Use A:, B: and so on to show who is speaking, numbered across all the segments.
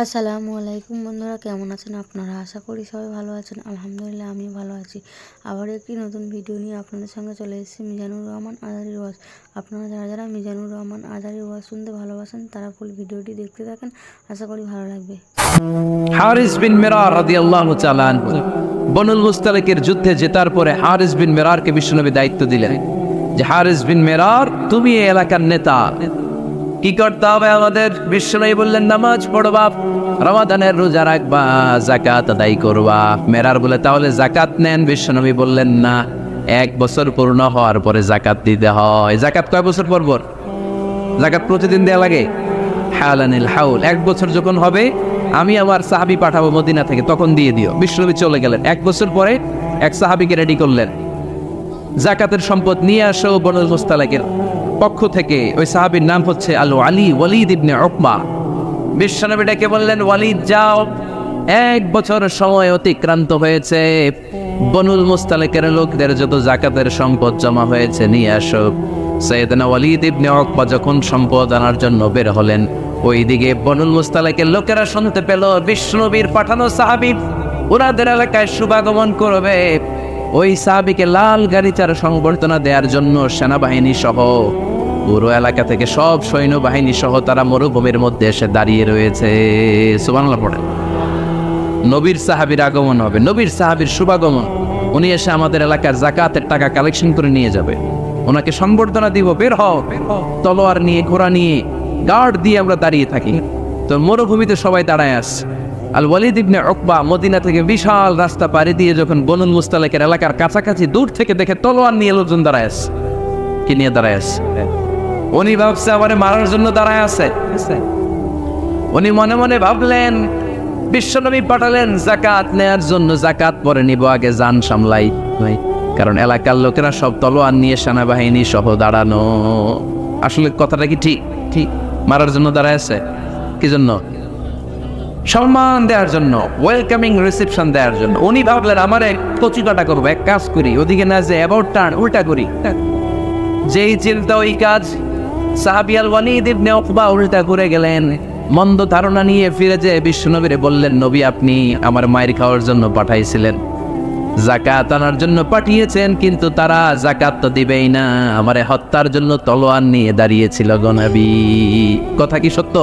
A: আসসালামু আলাইকুম বন্ধুরা, কেমন আছেন আপনারা? আশা করি সবাই ভালো আছেন। আলহামদুলিল্লাহ আমি ভালো আছি। আবার একটি নতুন ভিডিও নিয়ে আপনাদের সঙ্গে চলে এসেছি মিজানুর রহমান আজহারীর ওয়াজ। আপনারা যারা যারা মিজানুর রহমান আজহারীর ওয়াজ শুনতে ভালোবাসেন তারা ফুল ভিডিওটি দেখতে থাকেন, আশা করি ভালো লাগবে।
B: হারিস বিন মিরার রাদিয়াল্লাহু তাআলা আনহু বনুল মুস্তালিকের যুদ্ধে জেতার পরে হারিস বিন মিরারকে বিশ্বনবী দায়িত্ব দিলেন যে হারিস বিন মিরার, তুমি এই এলাকার নেতা, কি করতে হবে আমাদের? বিশ্বনবী বললেন, নামাজ পড়বা, রমাদানের রোজা রাখবা, যাকাত আদায় করবা। মেরার বলে, তাহলে যাকাত নেন? বিশ্বনবী বললেন, না, 1 বছর পূর্ণ হওয়ার পরে যাকাত দিতে হয়। যাকাত কয় বছর পর পর? যাকাত প্রতিদিন দেয়া লাগে। হালানিল হাউল, 1 বছর যখন হবে আমি আমার সাহাবী পাঠাবো মদিনা থেকে, তখন দিয়ে দিও। বিশ্বনবী চলে গেলেন। 1 বছর পরে এক সাহাবীকে রেডি করলেন, যাকাতের সম্পদ নিয়ে আসো বনুল মুস্তালিকের পক্ষ থেকে। ওই সাহাবীর নাম হচ্ছে আল আলী ওয়ালিদ ইবনে উকবা। বিশ্বনবী ডেকে বললেন, ওয়ালিদ যাও, 1 বছর সময় অতিক্রান্ত হয়েছে, বনুল মুস্তালিকের লোকদের যত যাকাতের সম্পদ জমা হয়েছে নিয়ে আসো। সাইয়েদনা ওয়ালিদ ইবনে উকবা যখন সম্পদ আনার জন্য বের হলেন, ওইদিকে বনুল মুস্তালিকের লোকেরা শুনতে পেল বিশ্বনবীর পাঠানো সাহাবী ওনাদের এলাকায় শুভাগমন করবে। ওই সাহাবীকে লাল গাড়িচার সংবর্ধনা দেওয়ার জন্য সেনাবাহিনী সহ পুরো এলাকা থেকে সব সৈন্যবাহিনী সহ তারা মরুভূমির মধ্যে এসে দাঁড়িয়ে রয়েছে। সুবহানাল্লাহ পড়েন। নবীর সাহাবীর আগমন হবে, নবীর সাহাবীর শুভাগমন। উনি এসে আমাদের এলাকার যাকাতের টাকা কালেকশন করে নিয়ে যাবে, ওনাকে সংবর্ধনা দিব। বের হও। তলোয়ার নিয়ে, ঘোড়া নিয়ে, গার্ড দিয়ে আমরা দাঁড়িয়ে থাকি। তো মরুভূমিতে সবাই দাঁড়ায় আসছে। আল ওয়ালিদ ইবনে উকবা মদিনা থেকে বিশাল রাস্তা পাড়ি দিয়ে যখন বনুল মুস্তালিকের এলাকার কাছাকাছি দূর থেকে দেখে তলোয়ার নিয়ে লোকজন দাঁড়ায় আছে। কি নিয়ে দাঁড়ায় আছে? উনি ভাবছে আমারে মারার জন্য দাঁড়ায় আছে। উনি মনে মনে ভাবলেন, বিশ্বনবী পাঠালেন যাকাত নেয়ার জন্য, যাকাত পরে নিব, আগে জান সামলাই। কারণ এলাকার লোকেরা সব তলোয়ার নিয়ে সেনাবাহিনী সহ দাঁড়ানো। আসলে কথাটা কি ঠিক? ঠিক মারার জন্য দাঁড়ায় আছে। কি জন্য? সম্মান দেওয়ার জন্য, ওয়েলকামিং রিসেপশন দেওয়ার জন্য। উনি ভাবলেন আমারে কচিকাটা করবো, এক কাজ করি, ওদিকে না যে অ্যাবাউট টার্ন উল্টা করি। যেই চিন্তা ওই কাজ। সাহাবী আল ওয়ালিদ ইবনে উকবা উল্টা করে গেলেন। মন্দ ধারণা নিয়ে ফিরে যেয়ে বিশ্বনবীরে বললেন, নবী আপনি আমার মায়ের খাওয়ার জন্য পাঠাইছিলেন, যাকাত আনার জন্য পাঠিয়েছেন, কিন্তু তারা যাকাত তো দিবেই না, আমারে হত্যার জন্য তলোয়ার নিয়ে দাঁড়িয়েছিল গো নবী। কথা কি সত্য?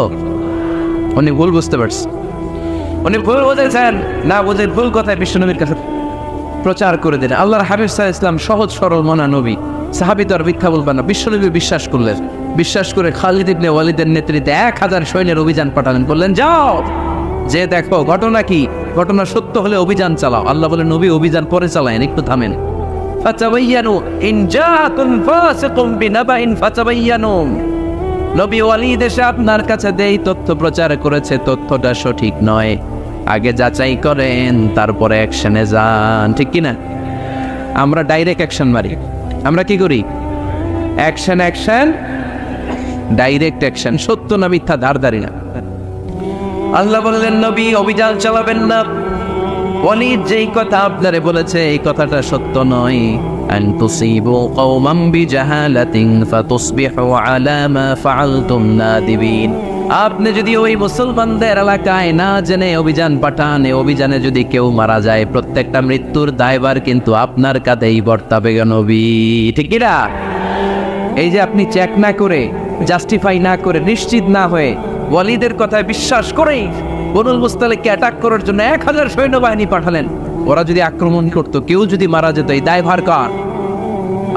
B: উনি ভুল বুঝতে পারছেন, উনি ভুল বুঝেছেন। না বুঝে ভুল কথায় বিশ্বনবীর কাছে প্রচার করে দিলেন। আল্লাহর হাবিব সাল্লাল্লাহু আলাইহি ওয়াসাল্লাম সহজ সরল মনা নবী, সাহাবী তো আর মিথ্যা বলবেন না। বিশ্বনবী বিশ্বাস করলেন। বিশ্বাস করে খালিদ ইবনে ওয়ালিদের নেতৃত্বে 1000 সৈন্যের অভিযান পাঠালেন। বললেন, যাও, যে দেখো ঘটনা কি, ঘটনা সত্য হলে অভিযান চালাও। আল্লাহ বলে, নবী অভিযান পরে চালায়েন, একটু থামেন। ফাতাবায়ানু ইন জাআকুম ফাসিকুম বিনাবাইন ফাতাবায়ানু। নবী ওয়ালিদ এসে আপনার কাছে দেই তথ্য প্রচার করেছে, তথ্যটা সঠিক নয়, আগে যাচাই করেন, তারপরে অ্যাকশনে যান। ঠিক কি না? আমরা ডাইরেক্ট অ্যাকশন মারি। আমরা কি করি? Action, action, direct action. সত্য না মিথ্যা ধারধারি না। আল্লাহ বললেন, নবী অভিযান চালাবেন না। ওয়ালিদ যেই কথা আপনারে বলেছে এই কথাটা সত্য নয়। আন তুসিবু কওমান বিজাহালাতিন ফাতুসবিহু আলা মা ফাআলতুম নাদিবিন। আপনি যদি ওই মুসলমানদের এলাকায় না জেনে অভিযান পাঠান, এই অভিযানে যদি কেউ মারা যায়, প্রত্যেকটা মৃত্যুর দায়ভার কিন্তু আপনার কাঁধেই বর্তাবে নবী। ঠিক কি না? এই যে আপনি চেক না করে, জাস্টিফাই না করে, নিশ্চিত না হয়ে ওয়ালিদের কথায় বিশ্বাস করেই বনুল মুস্তালিককে অ্যাটাক করার জন্য 1000 সৈন্যবাহিনী পাঠালেন। ওরা যদি আক্রমণ করতো, কেউ যদি মারা যেত, এই দায়ভার কার?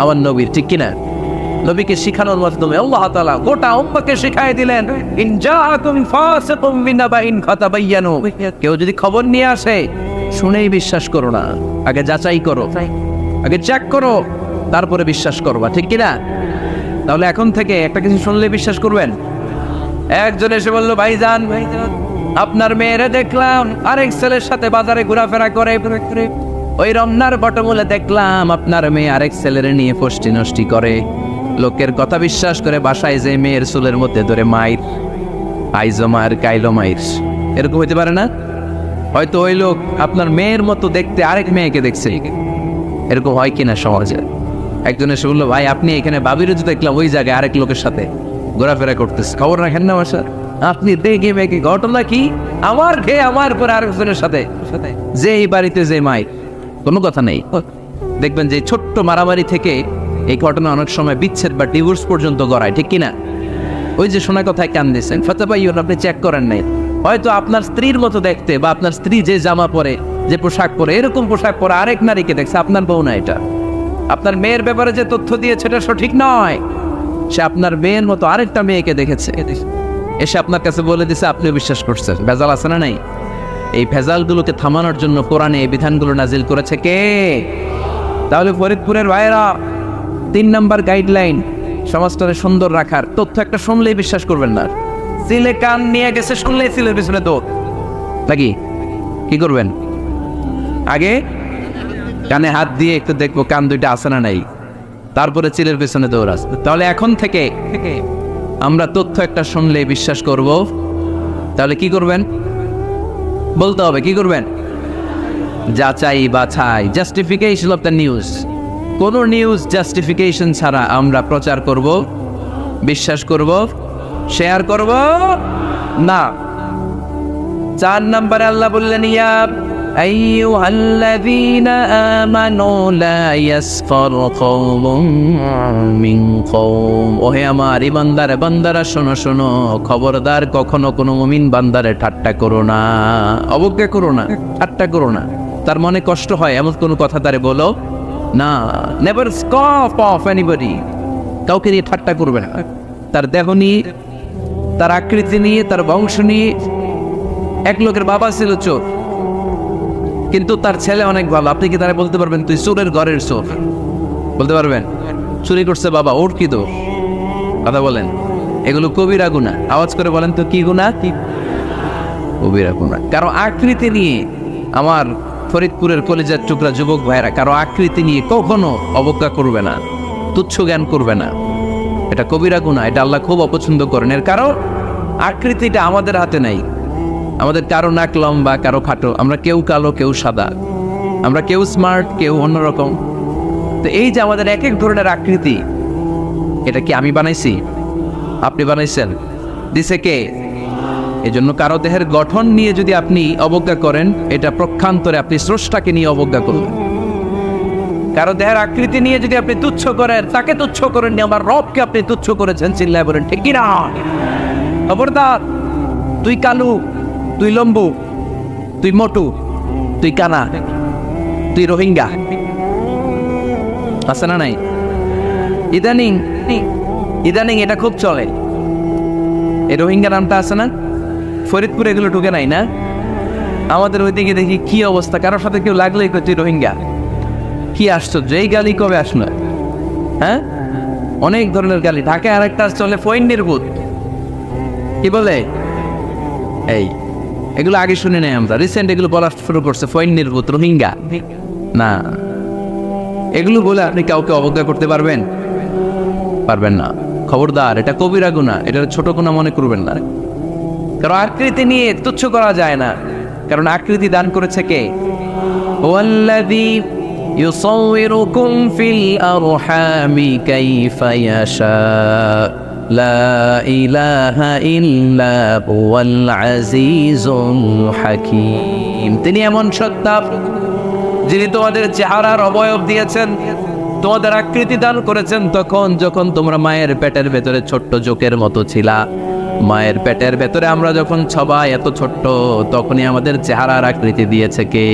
B: আমার নবীর। ঠিক কিনা? নবীকে শিখানোর মাধ্যমে আল্লাহ তাআলা গোটা উম্মতকে শিখাই দিলেন, ইন জাআকুম ফাসিকুম বিনাবাইন ফাতাবায়ানু। কেউ যদি খবর নিয়ে আসে, শুনেই বিশ্বাস করো না, আগে যাচাই করো, আগে চেক করো, তারপরে বিশ্বাস করবা। ঠিক কিনা? তাহলে এখন থেকে একটা কিছু শুনলে বিশ্বাস করবেন। একজন এসে বলল, ভাইজান আপনার মেয়েরে দেখলাম আরেক ছেলের সাথে বাজারে ঘোরাফেরা করে, ওই রমনার বটমূলে দেখলাম আপনার মেয়ে আরেক ছেলের নিয়ে ফষ্টি নষ্টি করে। লোকের কথা বিশ্বাস করে বাসায় যে মেয়ের চুলের মধ্যে ধরে মাইর, আইজো মায়ের কাইলো মাইর। এরকম হইতে পারে না? হয়তো ওই লোক আপনার মেয়ের মতো দেখতে আরেক মেয়েকে দেখছে। এরকম হয় কিনা সমাজে? একজন এসে বললো, ভাই আপনি এখানে বাবিরও তো দেখলাম ওই জায়গায় আরেক লোকের সাথে ঘোরাফেরা করতেছে, খবর রাখেন না বাসা? আপনি দেখে মেঘে ঘটনা কি, আমার খেয়ে আমার পরে আরেকজনের সাথে, যে এই বাড়িতে যে মাই, কোনো কথা নেই। দেখবেন যে ছোট্ট মারামারি থেকে এই ঘটনা অনেক সময় বিচ্ছেদ বা ডিভোর্স পর্যন্ত গড়ায়, ঠিক কিনা? ওই যে শোনা কথায় কান দিয়েছেন, ফাতাবাইয়ুন, আপনি চেক করেন নাই, হয়তো আপনার স্ত্রীর মতো দেখতে বা আপনার স্ত্রী যে জামা পরে, যে পোশাক পরে, এরকম পোশাক পরে আরেক নারীকে দেখছে, আপনার বউ না এটা। আপনার মেয়ের ব্যাপারে যে তথ্য দিয়েছে এটা সঠিক নয়, সে আপনার মেয়ের মতো আরেকটা মেয়েকে দেখেছে, এসে আপনার কাছে বলে দিছে, আপনিও বিশ্বাস করছেন। ভেজাল আছে না নাই? এই ভেজালগুলোকে থামানোর জন্য কোরআনে এই বিধানগুলো নাজিল করেছে কে? তাহলে ফরিদপুরের ভাইয়েরা, 3 নাম্বার গাইডলাইন সমাজটাকে সুন্দর রাখার, তথ্য একটা শুনলেই বিশ্বাস করবেন না। সিলে কান নিয়ে গেছে, শুনলেই সিলের পিছনে দৌড়, নাকি? কি করবেন? আগে কানে হাত দিয়ে একটু দেখবো কান দুইটা আছে না নাই, তারপরে চিলের পেছনে দৌড় আসবে। তাহলে এখন থেকে আমরা তথ্য একটা শুনলে বিশ্বাস করব। তাহলে কি করবেন? বলতে হবে কি করবেন? যাচাই বাছাই, জাস্টিফিকেশন অফ দ্য নিউজ। কোন নিউজ জাস্টিফিকেশন ছাড়া আমরা প্রচার করব, বিশ্বাস করব, শেয়ার করব না। 4 নম্বরে আল্লাহ বললেন, ইয়া আইয়ুহাল্লাযীনা আমানু লা ইয়াসফার কওমুম মিন কওম। ওহে আমার ঈমানদার বান্দারা, শোনো শোনো, খবরদার কখনো কোনো মুমিন বান্দারে ঠাট্টা করো না, অবজ্ঞা করো না, ঠাট্টা করো না। তার মনে কষ্ট হয় এমন কোনো কথা তারে বলো না। Never scoff of anybody. কাউকে নিয়ে ঠাট্টা করবে না, তার দেহ নিয়ে, তার আকৃতি নিয়ে, তার বংশ নিয়ে। এক লোকের বাবা ছিল চোর, কিন্তু তার ছেলে অনেক ভালো। আপনি কি তারা বলতে পারবেন তুই চোরের ঘরের চোর? বলতে পারবেন? চুরি করছে বাবা, ওর কি দোষ? কথা বলেন। এগুলো কবিরা গুনাহ। আওয়াজ করে বলেন তো কি গুনাহ? কি কবিরা গুনাহ। কারো আকৃতি নিয়ে, আমার ফরিদপুরের কলেজের টুকরা যুবক ভাইরা, কারো আকৃতি নিয়ে কখনো অবজ্ঞা করবে না, তুচ্ছ জ্ঞান করবে না। এটা কবিরা গুনাহ, এটা আল্লাহ খুব অপছন্দ করেন। এর কারণ আকৃতিটা আমাদের হাতে নাই। আমাদের কারো নাক লম্বা, কারো খাটো, আমরা কেউ কালো, কেউ সাদা, আমরা কেউ স্মার্ট, কেউ অন্যরকম। তো এই যে আমাদের এক এক ধরনের আকৃতি, এটা কি আমি বানাইছি? আপনি বানাইছেন? দিছে কে? এই জন্য কারো দেহের গঠন নিয়ে যদি আপনি অবজ্ঞা করেন, এটা প্রক্ষান্তরে আপনি স্রষ্টাকে নিয়ে অবজ্ঞা করবেন। কারো দেহের আকৃতি নিয়ে যদি আপনি তুচ্ছ করেন, তাকে তুচ্ছ করেন, আমার রবকে আপনি তুচ্ছ করেছেন। চিল্লায় বলেন ঠিক কিনা? খবরদার, তুই কালু, তুই লম্বু, তুই মোটু, তুই কানা, তুই রোহিঙ্গা, আছে না নাই? ইদানিং ইদানিং এটা খুব চলে। এই রোহিঙ্গা নামটা আছে না? ফরিদপুরে এগুলো ঢুকে নাই না? আমাদের ওইদিকে দেখি কি অবস্থা, কারোর সাথে কেউ লাগলেই তুই রোহিঙ্গা। কি আশ্চর্য, এই গালি কবে আসলো? হ্যাঁ, অনেক ধরনের গালি। ঢাকায় আরেকটা চলে ফইন্নির ভূত। কি বলে? এই এগুলো আগে শুনে নেই আমরা, রিসেন্ট এগুলো বলা শুরু করছে, ফইন্নির ভূত, রোহিঙ্গা। না, এগুলো বলে আপনি কাউকে অবজ্ঞা করতে পারবেন? পারবেন না। খবরদার, এটা কবিরা গুনাহ, এটা ছোট গুনাহ মনে করবেন না। কারণ আকৃতি নিয়ে তুচ্ছ করা যায় না, কারণ আকৃতি দান করেছে কে? ওয়াল্লাযী ইউসাউইরুকুম ফিল আরহামি কাইফা ইয়াশা লা ইলাহা ইল্লা হুয়াল আজিজুল হাকীম। তিনি এমন সত্তা যিনি তোমাদের চেহারার অবয়ব দিয়েছেন, তোমাদের আকৃতি দান করেছেন তখন যখন তোমরা মায়ের পেটের ভেতরে ছোট্ট জোকের মতো ছিলা। মায়ের পেটের ভেতরে আমরা যখন সবাই এত ছোট্ট, তখনই আমাদের চেহারার আকৃতি দিয়েছে কে?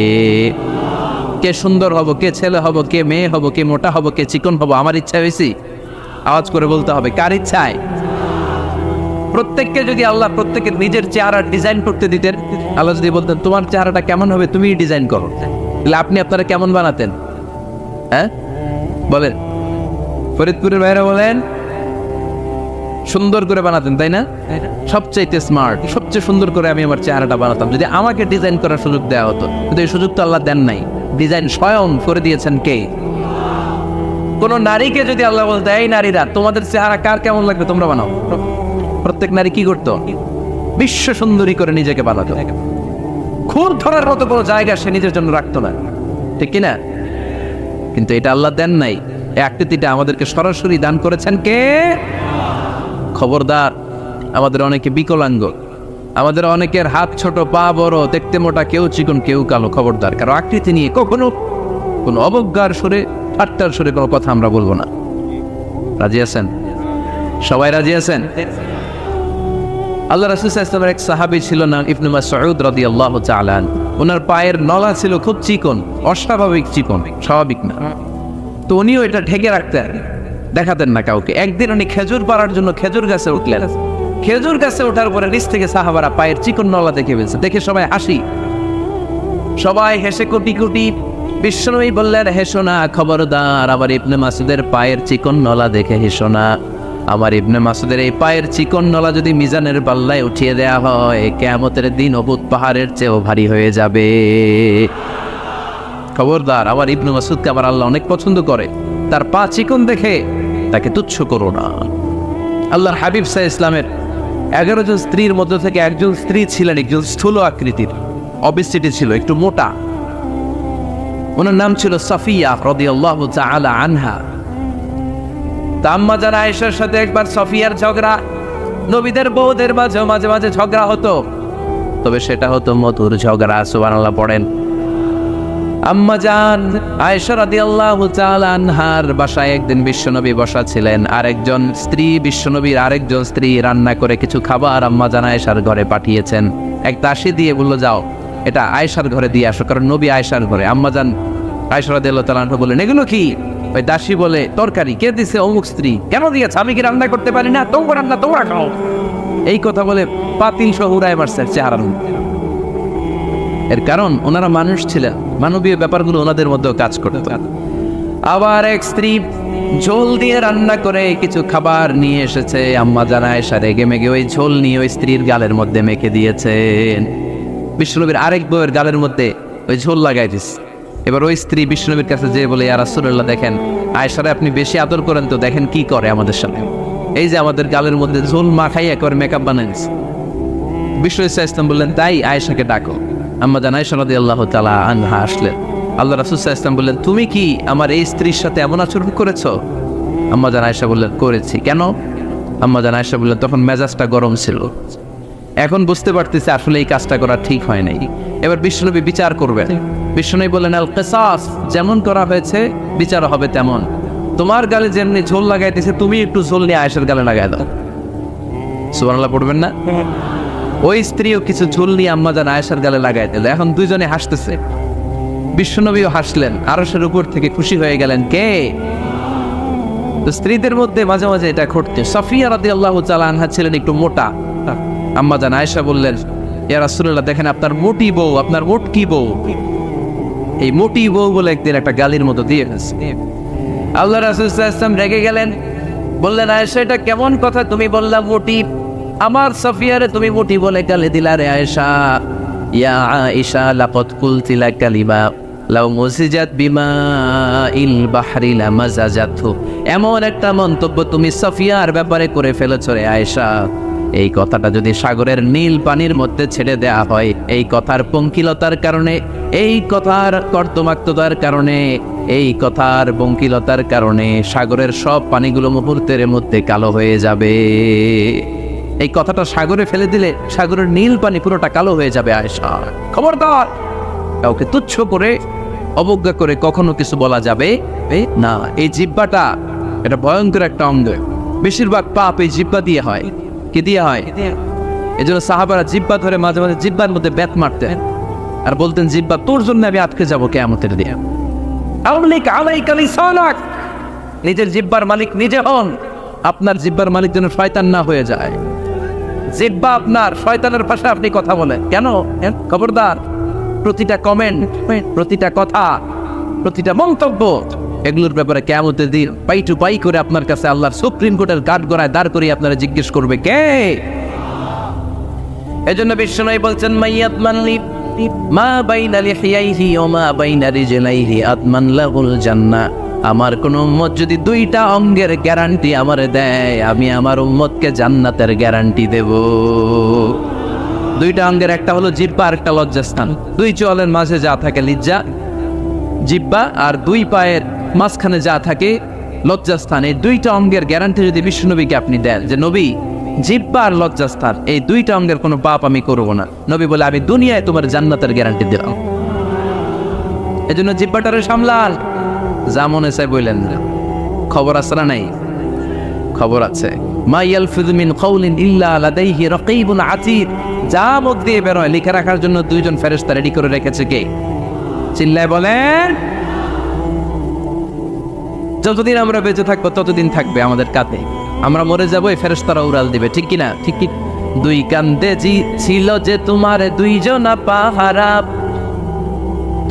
B: কে সুন্দর হব, কে ছেলে হব, কে মেয়ে হব, কে মোটা হব, কে চিকন হব? আমার ইচ্ছা হয়েছি? আওয়াজ করে বলতে হবে, কার ইচ্ছায়? প্রত্যেককে যদি আল্লাহ প্রত্যেকের নিজের চেহারা ডিজাইন করতে দিতেন, আল্লাহ যদি বলতেন তোমার চেহারাটা কেমন হবে তুমি ডিজাইন করো, তাহলে আপনি আপনারা কেমন বানাতেন? হ্যাঁ বলেন। ফরিদপুরের বাইরে বলেন সুন্দর করে বানাতেন, তাই না? সবচেয়ে স্মার্ট, সবচেয়ে সুন্দর করে আমি আমার চেহারাটা বানাতাম যদি আমাকে ডিজাইন করার সুযোগ দেওয়া হতো। কিন্তু এই সুযোগ তো আল্লাহ দেন নাই। ডিজাইন স্বয়ং করে দিয়েছেন কে? কোন নারীকে যদি আল্লাহ বলতে, এই নারীরা তোমাদের চেহারা কার কেমন লাগবে তোমরা বানাও, প্রত্যেক নারী কি করতো? বিশ্ব সুন্দরী করে নিজেকে বানাতো। খুর ধরার মতো কোনো জায়গা সে নিজের জন্য রাখতো না, ঠিক কিনা? কিন্তু এটা আল্লাহ দেন নাই। এই আকৃতিটা আমাদেরকে সরাসরি দান করেছেন কে? খবরদার, আমাদের অনেকে বিকলাঙ্গ, আমাদের অনেকের হাত ছোট, পা বড়, দেখতে মোটা, কেউ চিকন কেউ কালো। খবরদার, কারো আকৃতি নিয়ে কখনো কোনো অবজ্ঞার সুরে, ঠাট্টার সুরে কোনো কথা আমরা বলবো না। রাজি আছেন? সবাই রাজি আছেন? আল্লাহ রাসূল সাল্লাল্লাহু আলাইহি ওয়াসাল্লামের এক সাহাবী ছিল না ইবনে মাসউদ রাদিয়াল্লাহু তাআলা। ওনার পায়ের নলা ছিল খুব চিকন, অস্বাভাবিক চিকন, স্বাভাবিক না। তো উনিও এটা ঢেকে রাখতেন, দেখাতেন না কাউকে। একদিন উনি খেজুর পাড়ার জন্য খেজুর গাছে উঠলেন। খেজুর গাছে ওঠার পরে নিচ থেকে সাহাবারা পায়ের চিকন নলা দেখে ফেলছে। দেখে সবাই হাসি, সবাই হেসে কোটি কোটি। বিশ্বনবী বললেন, হেসো না, খবরদার, আমার ইবনে মাসউদের পায়ের চিকন নলা দেখে হেসো না। আমার ইবনে মাসউদের এই পায়ের চিকন নলা যদি মিজানের পাল্লায় উঠিয়ে দেয়া হয়, কিয়ামতের দিন উহুদ পাহাড়ের চেয়েও ভারী হয়ে যাবে। খবরদার, আমার ইবনে মাসউদকে আমার আল্লাহ অনেক পছন্দ করে, তার পা চিকন দেখে তাকে তুচ্ছ করো না। আল্লাহর হাবিব সাল্লাল্লাহু আলাইহি ওয়াসাল্লামের 11 জন স্ত্রীর মধ্যে থেকে একজন স্ত্রী ছিলেন একজন স্থূল আকৃতির, অবেসিটি ছিল, একটু মোটা। ওনার নাম ছিল সাফিয়া রাদিয়াল্লাহু তাআলা আনহা। আম্মা জান আয়েশার সাথে একবার সাফিয়ার ঝগড়া। নবীদের বউদের মাঝে মাঝে মাঝে ঝগড়া হতো, তবে সেটা হতো মধুর ঝগড়া। সুবহানাল্লাহ পড়েন। আম্মা জান আয়েশা রাদিয়াল্লাহু তাআলা আনহার বাসায় একদিন বিশ্বনবী বসা ছিলেন। আরেকজন স্ত্রী, বিশ্বনবীর আরেকজন স্ত্রী রান্না করে কিছু খাবার আম্মা জান আয়েশার ঘরে পাঠিয়েছেন। এক দাসী দিয়ে বলল, যাও এটা আয়েশার ঘরে দিয়ে আসো, কারণ নবী আয়েশার ঘরে। আম্মা জান আয়েশা রাদিয়াল্লাহু তাআলা আনহা বললেন, এগুলো কি? ওই দাসী বলে, তরকারি। কে দিছে? অমুক স্ত্রী। কেন দিয়েছে? আমি কি রান্না করতে পারি না? তোমরা রান্না তোমরা খাও। এই কথা বলে পাতিল সহ উড়ায় মারছে চেহারার মধ্যে। এর কারণ ওনারা মানুষ ছিলেন, মানবীয় ব্যাপারগুলো ওনাদের মধ্যেও কাজ করত। আবার এক স্ত্রী ঝোল দিয়ে রান্না করে কিছু খাবার নিয়ে এসেছে। আম্মা জান আয়েশা রেগে মেগে ওই ঝোল নিয়ে ওই স্ত্রীর গালের মধ্যে মেখে দিয়েছেন। বিশ্বনবীর আরেক বউয়ের গালের মধ্যে ওই ঝোল লাগাই দিচ্ছে। এবার ওই স্ত্রী বিশ্বনবীর কাছে যেয়ে বলে, ইয়া রাসূলুল্লাহ, দেখেন আয়েশারে আপনি বেশি আদর করেন তো, দেখেন কি করে আমাদের সাথে। এই যে আমাদের গালের মধ্যে ঝোল মাখাই একবার মেকআপ বানাই দিচ্ছে। বিশ্বনবী সাল্লাল্লাহু আলাইহি ওয়াসাল্লাম বললেন, তাই আয়েশাকে ডাকো। আম্মা জান আয়েশা রাদিয়াল্লাহু তাআলা আনহা আসলেন। আল্লাহ রাসূল সাল্লাল্লাহু আলাইহি ওয়াসাল্লাম বললেন, তুমি কি আমার এই স্ত্রীর সাথে এমন আচরণ করেছো? আম্মা জান আয়েশা বললেন, করেছি। কেন? আম্মা জান আয়েশা বললেন, তখন মেজাজটা গরম ছিল, এখন বুঝতে পারতেছি আসলে এই কাজটা করা ঠিক হয় নাই। এবার বিশ্বনবী বিচার করবেন। বিশ্বনবী বললেন, আল কিসাস, যেমন করা হয়েছে বিচার হবে তেমন। তোমার গালে যেমনি ঝোল লাগাইতেছে, তুমি একটু ঝোল নিয়ে আয়েশার গালে লাগাই দাও। সুবহানাল্লাহ পড়বেন না? ওই স্ত্রীও কিছু ঝোল নিয়ে আম্মা জান আয়েশার গালে লাগাই দিল। এখন দুইজনে হাসতেছে, বিশ্বনবীও হাসলেন, আরশের উপর থেকে খুশি হয়ে গেলেন। কে? তো স্ত্রীদের মধ্যে মাঝে মাঝে এটা ঘটতে। সাফিয়া রাদিয়াল্লাহু তাআলা আনহা ছিলেন একটু মোটা। আম্মা জান আয়েশা বললেন, ইয়া রাসূলুল্লাহ, দেখেন আপনার মোটি বউ, আপনার মোটকি বউ। এই মোটি বউ বলে একদিন একটা গালির মতো দিয়ে ফেলছে। আল্লাহ রাসূল সাল্লাল্লাহু আলাইহি ওয়াসাল্লাম রেগে গেলেন, বললেন, আয়েশা এটা কেমন কথা তুমি বললা মোটি? আমার সাফিয়ারে তুমি মোটি বলে গালি দিলা রে আয়েশা। ইয়া আয়েশা লাকাদ কুলতি লা কালিমা লাউ মুজিজাত বিমাইল বাহরি লামাজাজাতহু। এমন একটা মন্তব্য তুমি সাফিয়ার ব্যাপারে করে ফেলেছো রে আয়েশা, এই কথাটা যদি সাগরের নীল পানির মধ্যে ছেড়ে দেয়া হয়, এই কথার পঙ্কিলতার কারণে, এই কথার কর্দমাক্ততার কারণে, এই কথার বঙ্কিলতার কারণে সাগরের সব পানিগুলো মুহূর্তের মধ্যে কালো হয়ে যাবে। এই কথাটা সাগরে ফেলে দিলে সাগরের নীল পানি পুরোটা কালো হয়ে যাবে। আয়েশা, খবরদার, কাউকে তুচ্ছ করে অবজ্ঞা করে কখনো কিছু বলা যাবে না। এই জিহ্বাটা এটা ভয়ঙ্কর একটা অঙ্গ। বেশিরভাগ পাপ এই জিহ্বা দিয়ে হয়। কি দিয়ে হয়? এই জন্য সাহাবারা জিহ্বা ধরে মাঝে মাঝে জিহ্বার মধ্যে ব্যাত মারতেন আর বলতেন, জিহ্বা তোর জন্য আমি আটকে যাবো কিয়ামতের দিন। নিজের জিহ্বার মালিক নিজে হন, আপনার জিহ্বার মালিক যেন শয়তান না হয়ে যায়। জিহ্বা আপনার, শয়তানের ভাষায় আপনি কথা বলেন কেন? খবরদার, প্রতিটা কমেন্ট, প্রতিটা কথা, প্রতিটা মন্তব্য, এগুলোর ব্যাপারে কিয়ামতের দিন পাই টু পাই করে আপনার কাছে আল্লাহর সুপ্রিম কোর্টের কাঠগড়ায় দাঁড় করিয়ে আপনারা জিজ্ঞেস করবে কে? এজন্য বিশ্বনবী বলছেন, মাইয়াত মানলি মা বাইনা লিহিয়াইহি ওয়া মা বাইনা রিজলাইহি আতমান লাহুল জান্নাহ। আমার কোন উম্মত যদি দুইটা অঙ্গের গ্যারান্টি আমারে দেয়, আমি আমার উম্মতকে জান্নাতের গ্যারান্টি দেব। দুইটা অঙ্গের, একটা হলো জিহ্বা আর একটা লজ্জাস্থান। দুই চোয়ালের মাঝে যা থাকে লিজ্জা, জিহ্বা, আর দুই পায়ের মাঝখানে যা থাকে লজ্জাস্থান। এই দুইটা অঙ্গের গ্যারান্টি যদি বিশ্বনবীকে আপনি দেন যে নবী জিহ্বার লজ্জাস্থান, এই দুইটা অঙ্গের কোনো পাপ আমি করব না। নবী বলে আমি দুনিয়ায় তোমার জান্নাতের গ্যারান্টি দিলাম। এজন্য জিহ্বাটারে সামলাল, যা মনে চাই বললেন। খবর আছে না নাই? খবর আছে। মা ইয়ালফিযু মিন কাউলিন ইল্লা লাদাইহি রাকীবুন আতীদ। যা মুখ দিয়ে বের হয় লিখে রাখার জন্য দুইজন ফেরেশতা রেডি করে রেখেছে। কে? চিল্লায় বলেন। যতদিন আমরা বেঁচে থাকবো ততদিন থাকবে আমাদের কাঁধে। আমরা মরে যাবো, এই ফেরেশতারা উড়াল দিবে, ঠিক কিনা? ঠিক কি? দুই কান্দে জি ছিল যে তোমার দুইজনা পাহারা,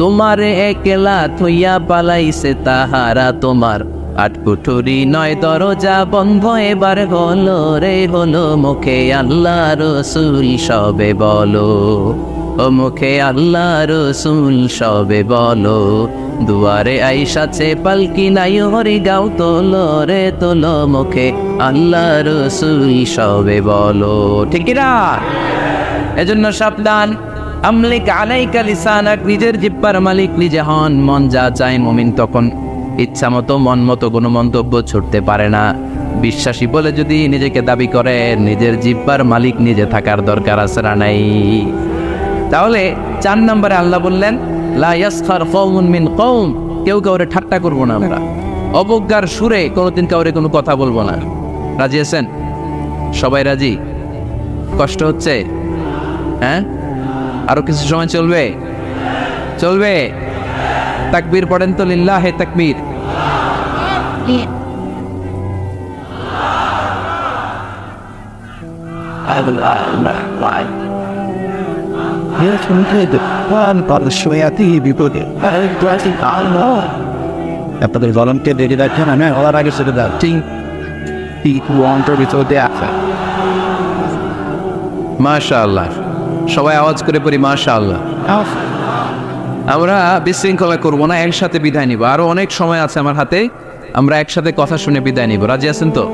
B: তোমারে একলা থইয়া পালাইছে তাহারা। তোমার আট কুঠুরি নয় দরজা বন্ধ এবার হলো রে হলো, মুখে আল্লাহ রসুল সবে বলো, ও মুখে আল্লাহ রসুল সবে বলো। দুয়ারে আইসাছে পালকি নাই হরি গাও তোলো রে তোলো, মুখে আল্লাহ রসুল সবে বলো, ঠিক না? এজন্য সাবধান। আমলিক আলাইকা লিসানাক, নিজের জিহ্বার মালিক নিজে হন। মন যা চায় মুমিন তখন ইচ্ছা মতো মন মতো কোনো মন্তব্য ছুটতে পারে না। বিশ্বাসী বলে যদি নিজেকে দাবি করে, নিজের জিহ্বার মালিক নিজে থাকার দরকার আছে না নাই? তাহলে 4 নম্বরে আল্লাহ বললেন লা ইয়াসখার কওমুন মিন কওম, কেউ কাউরে ঠাট্টা করবো না আমরা। অবজ্ঞার সুরে কোনোদিন কাউরে কোনো কথা বলবো না। রাজি আছেন? সবাই রাজি? কষ্ট হচ্ছে? হ্যাঁ, আরো কিছু সময় চলবে? চলবে? তাকবীর পড়েন তো, লিল্লাহে তাকবীর।
C: আপনাদের ভলান্টিয়ার রেডি রাখছেন, আমি হওয়ার আগে সেটা যাচ্ছি।
B: মাশাআল্লাহ, সবাই আওয়াজ করে পড়ি মাশাআল্লাহ। আমরা বিশৃঙ্খলা করবো না, একসাথে বিদায় নিব। আরো অনেক সময় আছে আমার হাতে, আমরা একসাথে কথা শুনে বিদায় নিব। রাজি আছেন তো?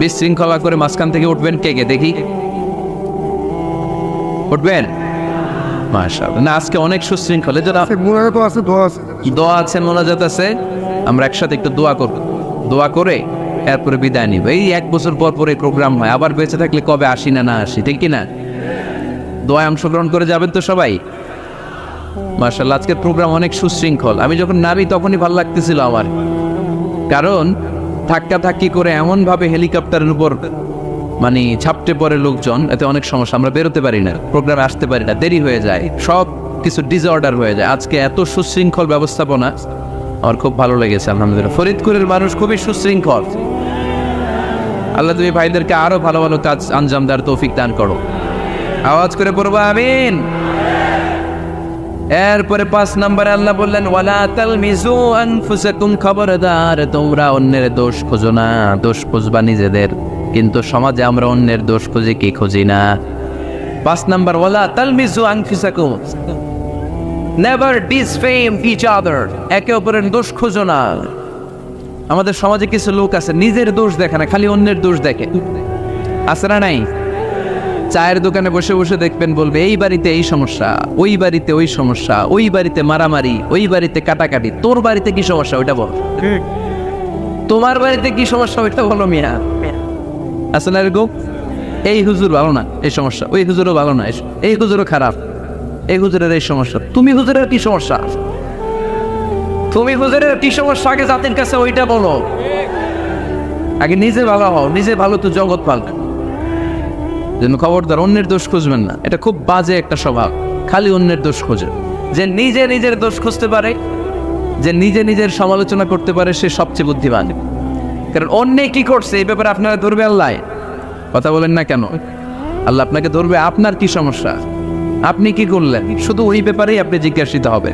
B: বিশৃঙ্খলা করে মাঝখান থেকে উঠবেন কে কে দেখি? উঠবেন? মাশাআল্লাহ। না, আজকে অনেক সুশৃঙ্খলে যারা দোয়া আছে, মোনাজাত আছে, আমরা একসাথে একটু দোয়া করব। দোয়া করে এরপরে বিদায় নিব। এই 1 বছর পর পর এই প্রোগ্রাম হয়, আবার বেঁচে থাকলে কবে আসি না আসি, ঠিক কিনা? দোয়ায় অংশগ্রহণ করে যাবেন তো সবাই? মাশাআল্লাহ, আজকের প্রোগ্রাম অনেক সুশৃঙ্খল। আমি যখন নামি তখনই ভালো লাগতেছিল আমার, কারণ ধাক্কি করে এমন ভাবে হেলিকপ্টারের উপর মানে ছাপটে পড়ে লোকজন, এতে অনেক সমস্যা। আমরা বেরোতে পারি না, প্রোগ্রামে আসতে পারি না, দেরি হয়ে যায়, সব কিছু ডিসঅর্ডার হয়ে যায়। আজকে এত সুশৃঙ্খল ব্যবস্থাপনা আমার খুব ভালো লেগেছে আলহামদুলিল্লাহ। ফরিদপুরের মানুষ খুবই সুশৃঙ্খল। আল্লাহ তুমি ভাইদেরকে আরো ভালো ভালো কাজ আঞ্জাম দেওয়ার তৌফিক দান করো। আওয়াজ করে পড়বো আমিন। এরপরে 5 নম্বরে আল্লাহ বললেন ওয়ালা তালমিজু আনফুসাকুম, খবরদার তোমরা অন্যের দোষ খোঁজো না। দোষ খুঁজবা নিজেদের, কিন্তু সমাজে আমরা অন্যের দোষ খুঁজি কি খুঁজি না। 5 নম্বর ওয়ালা তালমিজু আনফুসাকুম, নেভার ডিসফেম ইচ আদার, একে অপরের দোষ খোঁজো না। আমাদের সমাজে কিছু লোক আছে নিজের দোষ দেখে না, খালি অন্যের দোষ দেখে। আছে না নাই? চায়ের দোকানে বসে বসে দেখবেন বলবে এই বাড়িতে এই সমস্যা, ওই বাড়িতে ওই সমস্যা, ওই বাড়িতে মারামারি, ওই বাড়িতে কাটাকাটি। তোর বাড়িতে কি সমস্যা ওইটা বল, তোমার বাড়িতে কি সমস্যা ওইটা বলো মিয়া। আছে না এরকম? এই হুজুর ভালো না, এই সমস্যা, ওই হুজুরও ভালো না, এই হুজুরও খারাপ, এই হুজুরের এই সমস্যা। তুমি হুজুরের কি সমস্যা? তুমি হুজুরের কি সমস্যা আগে জাতির কাছে ওইটা বলো। আগে নিজে ভালো হও, নিজে ভালো তো জগৎ ভালো। যেন খবরদার অন্যের দোষ খুঁজবেন না, এটা খুব বাজে একটা স্বভাব। খালি অন্যের দোষ খোঁজে। যে নিজে নিজের দোষ খুঁজতে পারে, যে নিজে নিজের সমালোচনা করতে পারে, সে সবচেয়ে বুদ্ধিমান। কারণ অন্যে কি করছে এই ব্যাপারে আপনারা ধরবে আল্লাহ। কথা বলেন না কেন? আল্লাহ আপনাকে ধরবে আপনার কি সমস্যা, আপনি কি করলেন, শুধু ওই ব্যাপারেই আপনি জিজ্ঞাসিত হবে।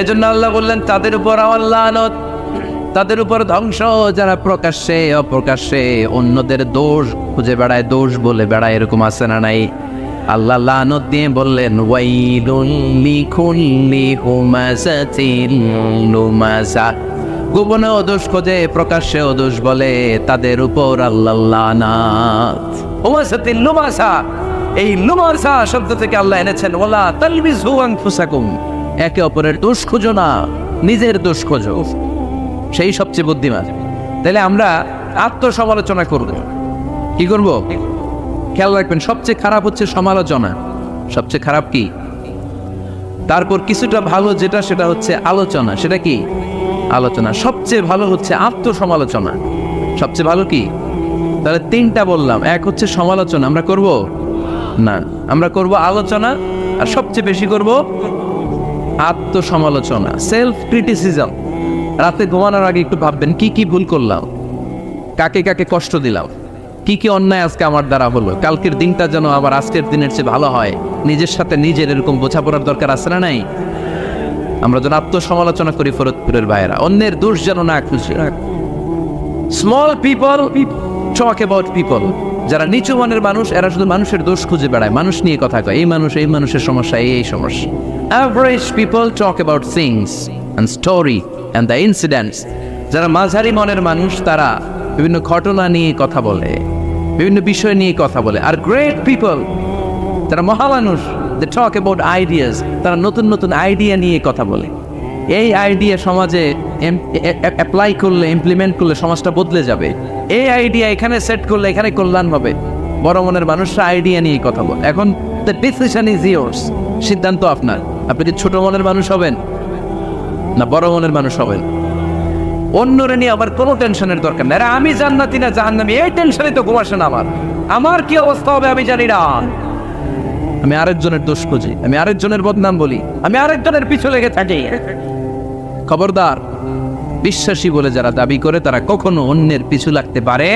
B: এজন্য আল্লাহ বললেন তাদের উপর আমার লানত, তাদের উপর ধ্বংস, যারা প্রকাশ্যে অপ্রকাশ্যে অন্যদের দোষ খুঁজে বেড়ায়, দোষ বলে বেড়ায়। এরকম আছে না নাই? আল্লাহ লানত দিয়ে বললেন ওয়াইলুল লিকুল্লি হুমাযাতিন লুমাযা, গোপনে দোষ খোঁজে প্রকাশ্যে দোষ বলে, তাদের উপর আল্লাহ লানত। হুমাযাতিন লুমাযা, এই লুমাযা শব্দ থেকে আল্লাহ এনেছেন ওয়ালা তালমিজু আনফুসাকুম, একে অপরের দোষ খোঁজো না, নিজের দোষ খোঁজো, সেই সবচেয়ে বুদ্ধিমান। তাহলে আমরা আত্মসমালোচনা করব, কি করব? খেয়াল রাখবেন, সবচেয়ে খারাপ হচ্ছে সমালোচনা। সবচেয়ে খারাপ কি? তারপর কিছুটা ভালো যেটা, সেটা হচ্ছে আলোচনা। সেটা কি? আলোচনা। সবচেয়ে ভালো হচ্ছে আত্মসমালোচনা। সবচেয়ে ভালো কি? তাহলে তিনটা বললাম। এক হচ্ছে সমালোচনা, আমরা করব না, আমরা করব আলোচনা, আর সবচেয়ে বেশি করব আত্মসমালোচনা, সেলফ ক্রিটিসিজম। রাতে ঘুমানোর আগে একটু ভাববেন কি কি ভুল করলাম, কাকে কাকে কষ্ট দিলাম, কি কি অন্যায় আজকে আমার দ্বারা হলো, কালকের দিনটা যেন আবার আজকের দিনের চেয়ে ভালো হয়। নিজের সাথে নিজের এরকম বোঝাপড়ার দরকার আছে না নাই? আমরা যেন আত্মসমালোচনা করি ফরিদপুরের ভাইয়েরা, অন্যের দোষ যেন না খুঁজি। Small people talk about people. যারা নিচু মানের মানুষ, এরা শুধু মানুষের দোষ খুঁজে বেড়ায়, মানুষ নিয়ে কথা কয়, এই মানুষের সমস্যা, এই সমস্যা। Average people talk about things and story and the incidents. যারা মাঝারি মনের মানুষ, তারা বিভিন্ন ঘটনা নিয়ে কথা বলে, বিভিন্ন বিষয় নিয়ে কথা বলে। আর গ্রেট পিপল, যারা মহামানুষ, দে টক অ্যাবাউট আইডিয়াস। তারা নতুন নতুন আইডিয়া নিয়ে কথা বলে। এই আইডিয়া সমাজে অ্যাপ্লাই করলে, ইমপ্লিমেন্ট করলে সমাজটা বদলে যাবে। এই আইডিয়া এখানে সেট করলে এখানে কল্যাণ হবে। বড় মনের মানুষরা আইডিয়া নিয়ে কথা বলে। এখন দ্য ডিসিশন ইজ ইয়ার্স, সিদ্ধান্ত আপনার। আপনি কি ছোট মনের মানুষ হবেন না বড় মনের মানুষ হবেন? অন্যরে নিয়ে আবার কোনো টেনশনের দরকার নেই। আরে আমি জান্নাতি না জাহান্নামী, এই টেনশনে তো ঘুম আসে না আমার। আমার কি অবস্থা হবে আমি জানি না। আমি আরেকজনের দোষ খুঁজি, আমি আরেকজনের বদনাম বলি, আমি আরেকজনের পিছু লেগে থাকি। খবরদার, বিশ্বাসী বলে যারা দাবি করে তারা কখনো অন্যের পিছু লাগতে পারে।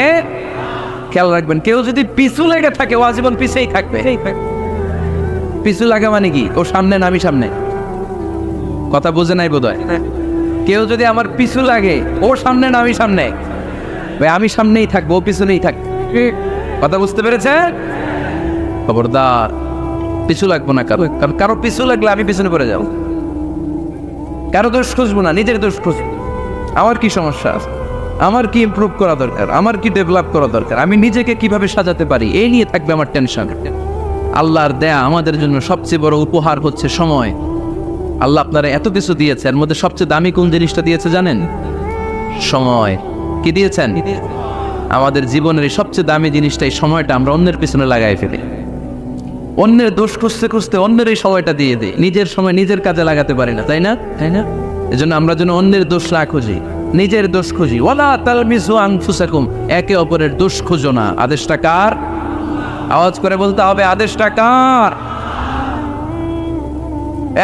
B: খেয়াল রাখবেন, কেউ যদি পিছু লেগে থাকে ও আজীবন পিছেই থাকবে। পিছু লাগা মানে কি? ও সামনে না আমি সামনে? কথা বুঝে নাই বোধহয়। কেউ যদি আমার পিছু লাগে, ও সামনে না আমি সামনে? ভাই আমি সামনেই থাকবো, ও পিছনেই থাকবে। কথা বুঝতে পেরেছে? খবরদার, পিছু লাগবো না কারো। কারণ কারো পিছু লাগলে আমি পিছনে পড়ে যাবো। কারো দোষ খুঁজবো না, নিজের দোষ খুঁজবো। আমার কি সমস্যা আছে, আমার কি ইমপ্রুভ করা দরকার, আমার কি ডেভেলপ করা দরকার, আমি নিজেকে কিভাবে সাজাতে পারি, এই নিয়ে থাকবে আমার টেনশন। আল্লাহর দেয়া আমাদের জন্য সবচেয়ে বড় উপহার হচ্ছে সময়। আল্লাহ আপনারা এত কিছু দিয়েছে, এর মধ্যে সবচেয়ে দামি কোন জিনিসটা দিয়েছে জানেন? সময়। কি দিয়েছেন? আমাদের জীবনের এই সবচেয়ে দামি জিনিসটা, এই সময়টা আমরা অন্যের পিছনে লাগাই ফেলি। অন্যের দোষ খুঁজতে খুঁজতে অন্যের এই সময়টা দিয়ে দিই, নিজের সময় নিজের কাজে লাগাতে পারি না, তাই না? এজন্য আমরা যেন অন্যের দোষ না খুঁজি, নিজের দোষ খুঁজি। ওয়ালা তালমিজু আনফুসাকুম, একে অপরের দোষ খুঁজো না। আদেশটা কার? আওয়াজ করে বলতে হবে, আদেশটা কার?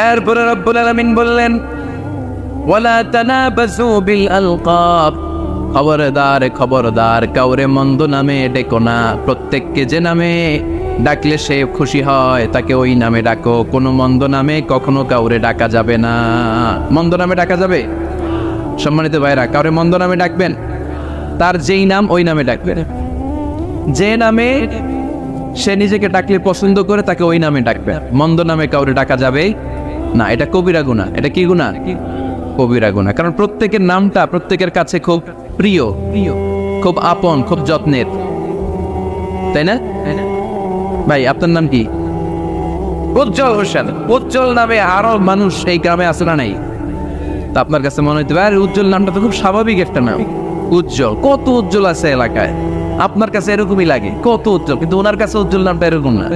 B: এরপরে রব্বুল আলামিন বললেন, ওয়ালা তানাবাসু বিল আলকাব, খবরদার খবরদার, কাউরে মন্দ নামে ডেকো না। প্রত্যেককে যে নামে ডাকলে সে খুশি হয়, তাকে ওই নামে ডাকো। কোনো মন্দ নামে কখনো কাউরে ডাকা যাবে না। মন্দ নামে ডাকা যাবে? সম্মানিত ভাইরা, কাউরে মন্দ নামে ডাকবেন, তার যেই নাম ওই নামে ডাকবেন। যে নামে সে নিজেকে ডাকলে পছন্দ করে, তাকে ওই নামে ডাকবেন। মন্দ নামে কাউরে ডাকা যাবে না। এটা কবিরা গুনাহ। এটা কি গুনাহ? কবিরা গুনাহ। কারণ প্রত্যেকের নামটা প্রত্যেকের কাছে খুব প্রিয়, খুব আপন, খুব যত্নের, তাই না? ভাই আপনার নাম কি? উজ্জ্বল হোসেন। উজ্জ্বল নামে আরো মানুষ এই গ্রামে আছে না নাই? তা আপনার কাছে মনে হইতে পারে উজ্জ্বল নামটা তো খুব স্বাভাবিক একটা নাম। উজ্জ্বল, কত উজ্জ্বল আছে এলাকায়। আপনার কাছে এরকমই লাগে, কত উজ্জ্বল, কিন্তু ওনার কাছে উজ্জ্বল নামটা এরকম না।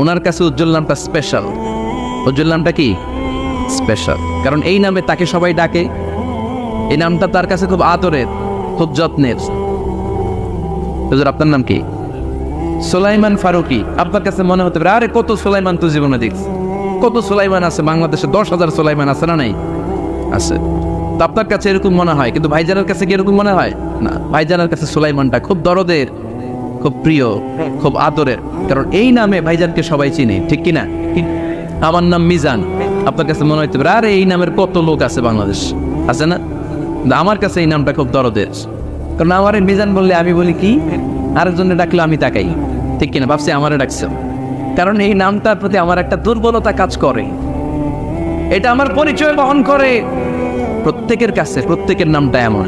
B: ওনার কাছে উজ্জ্বল নামটা স্পেশাল। উজ্জ্বল নামটা কি? স্পেশাল। কারণ এই নামে তাকে সবাই ডাকে। এই নামটা তার কাছে খুব আদরের, খুব যত্নের। হুজুর আপনার নাম কি? সুলাইমান ফারুকি। আপনার কাছে মনে হতে পারে আরে কত সুলাইমান তো জীবনে দেখছি, কত সুলাইমান আছে বাংলাদেশে, 10,000 সুলাইমান আছে না নাই? আছে। তো আপনার কাছে এরকম মনে হয়, কিন্তু ভাইজানের কাছে কি এরকম মনে হয় না? ভাইজানের কাছে সুলাইমানটা খুব দরদের, খুব প্রিয়, খুব আদরের। কারণ এই নামে ভাইজানকে সবাই চিনে, ঠিক কিনা? আমার নাম মিজান। আপনার কাছে মনে হইতে পারে আরে এই নামের কত লোক আছে বাংলাদেশ, আছে না? আমার কাছে এই নামটা খুব দরদের। কারণ আমার মিজান বললে আমি বলি কি, আরেকজনে ডাকলে আমি তাকাই, ঠিক কিনা? ভাবছি আমারে ডাকছে, কারণ এই নামটার প্রতি আমার একটা দুর্বলতা কাজ করে। এটা আমার পরিচয় বহন করে প্রত্যেকের কাছে। প্রত্যেকের নামটা এমন,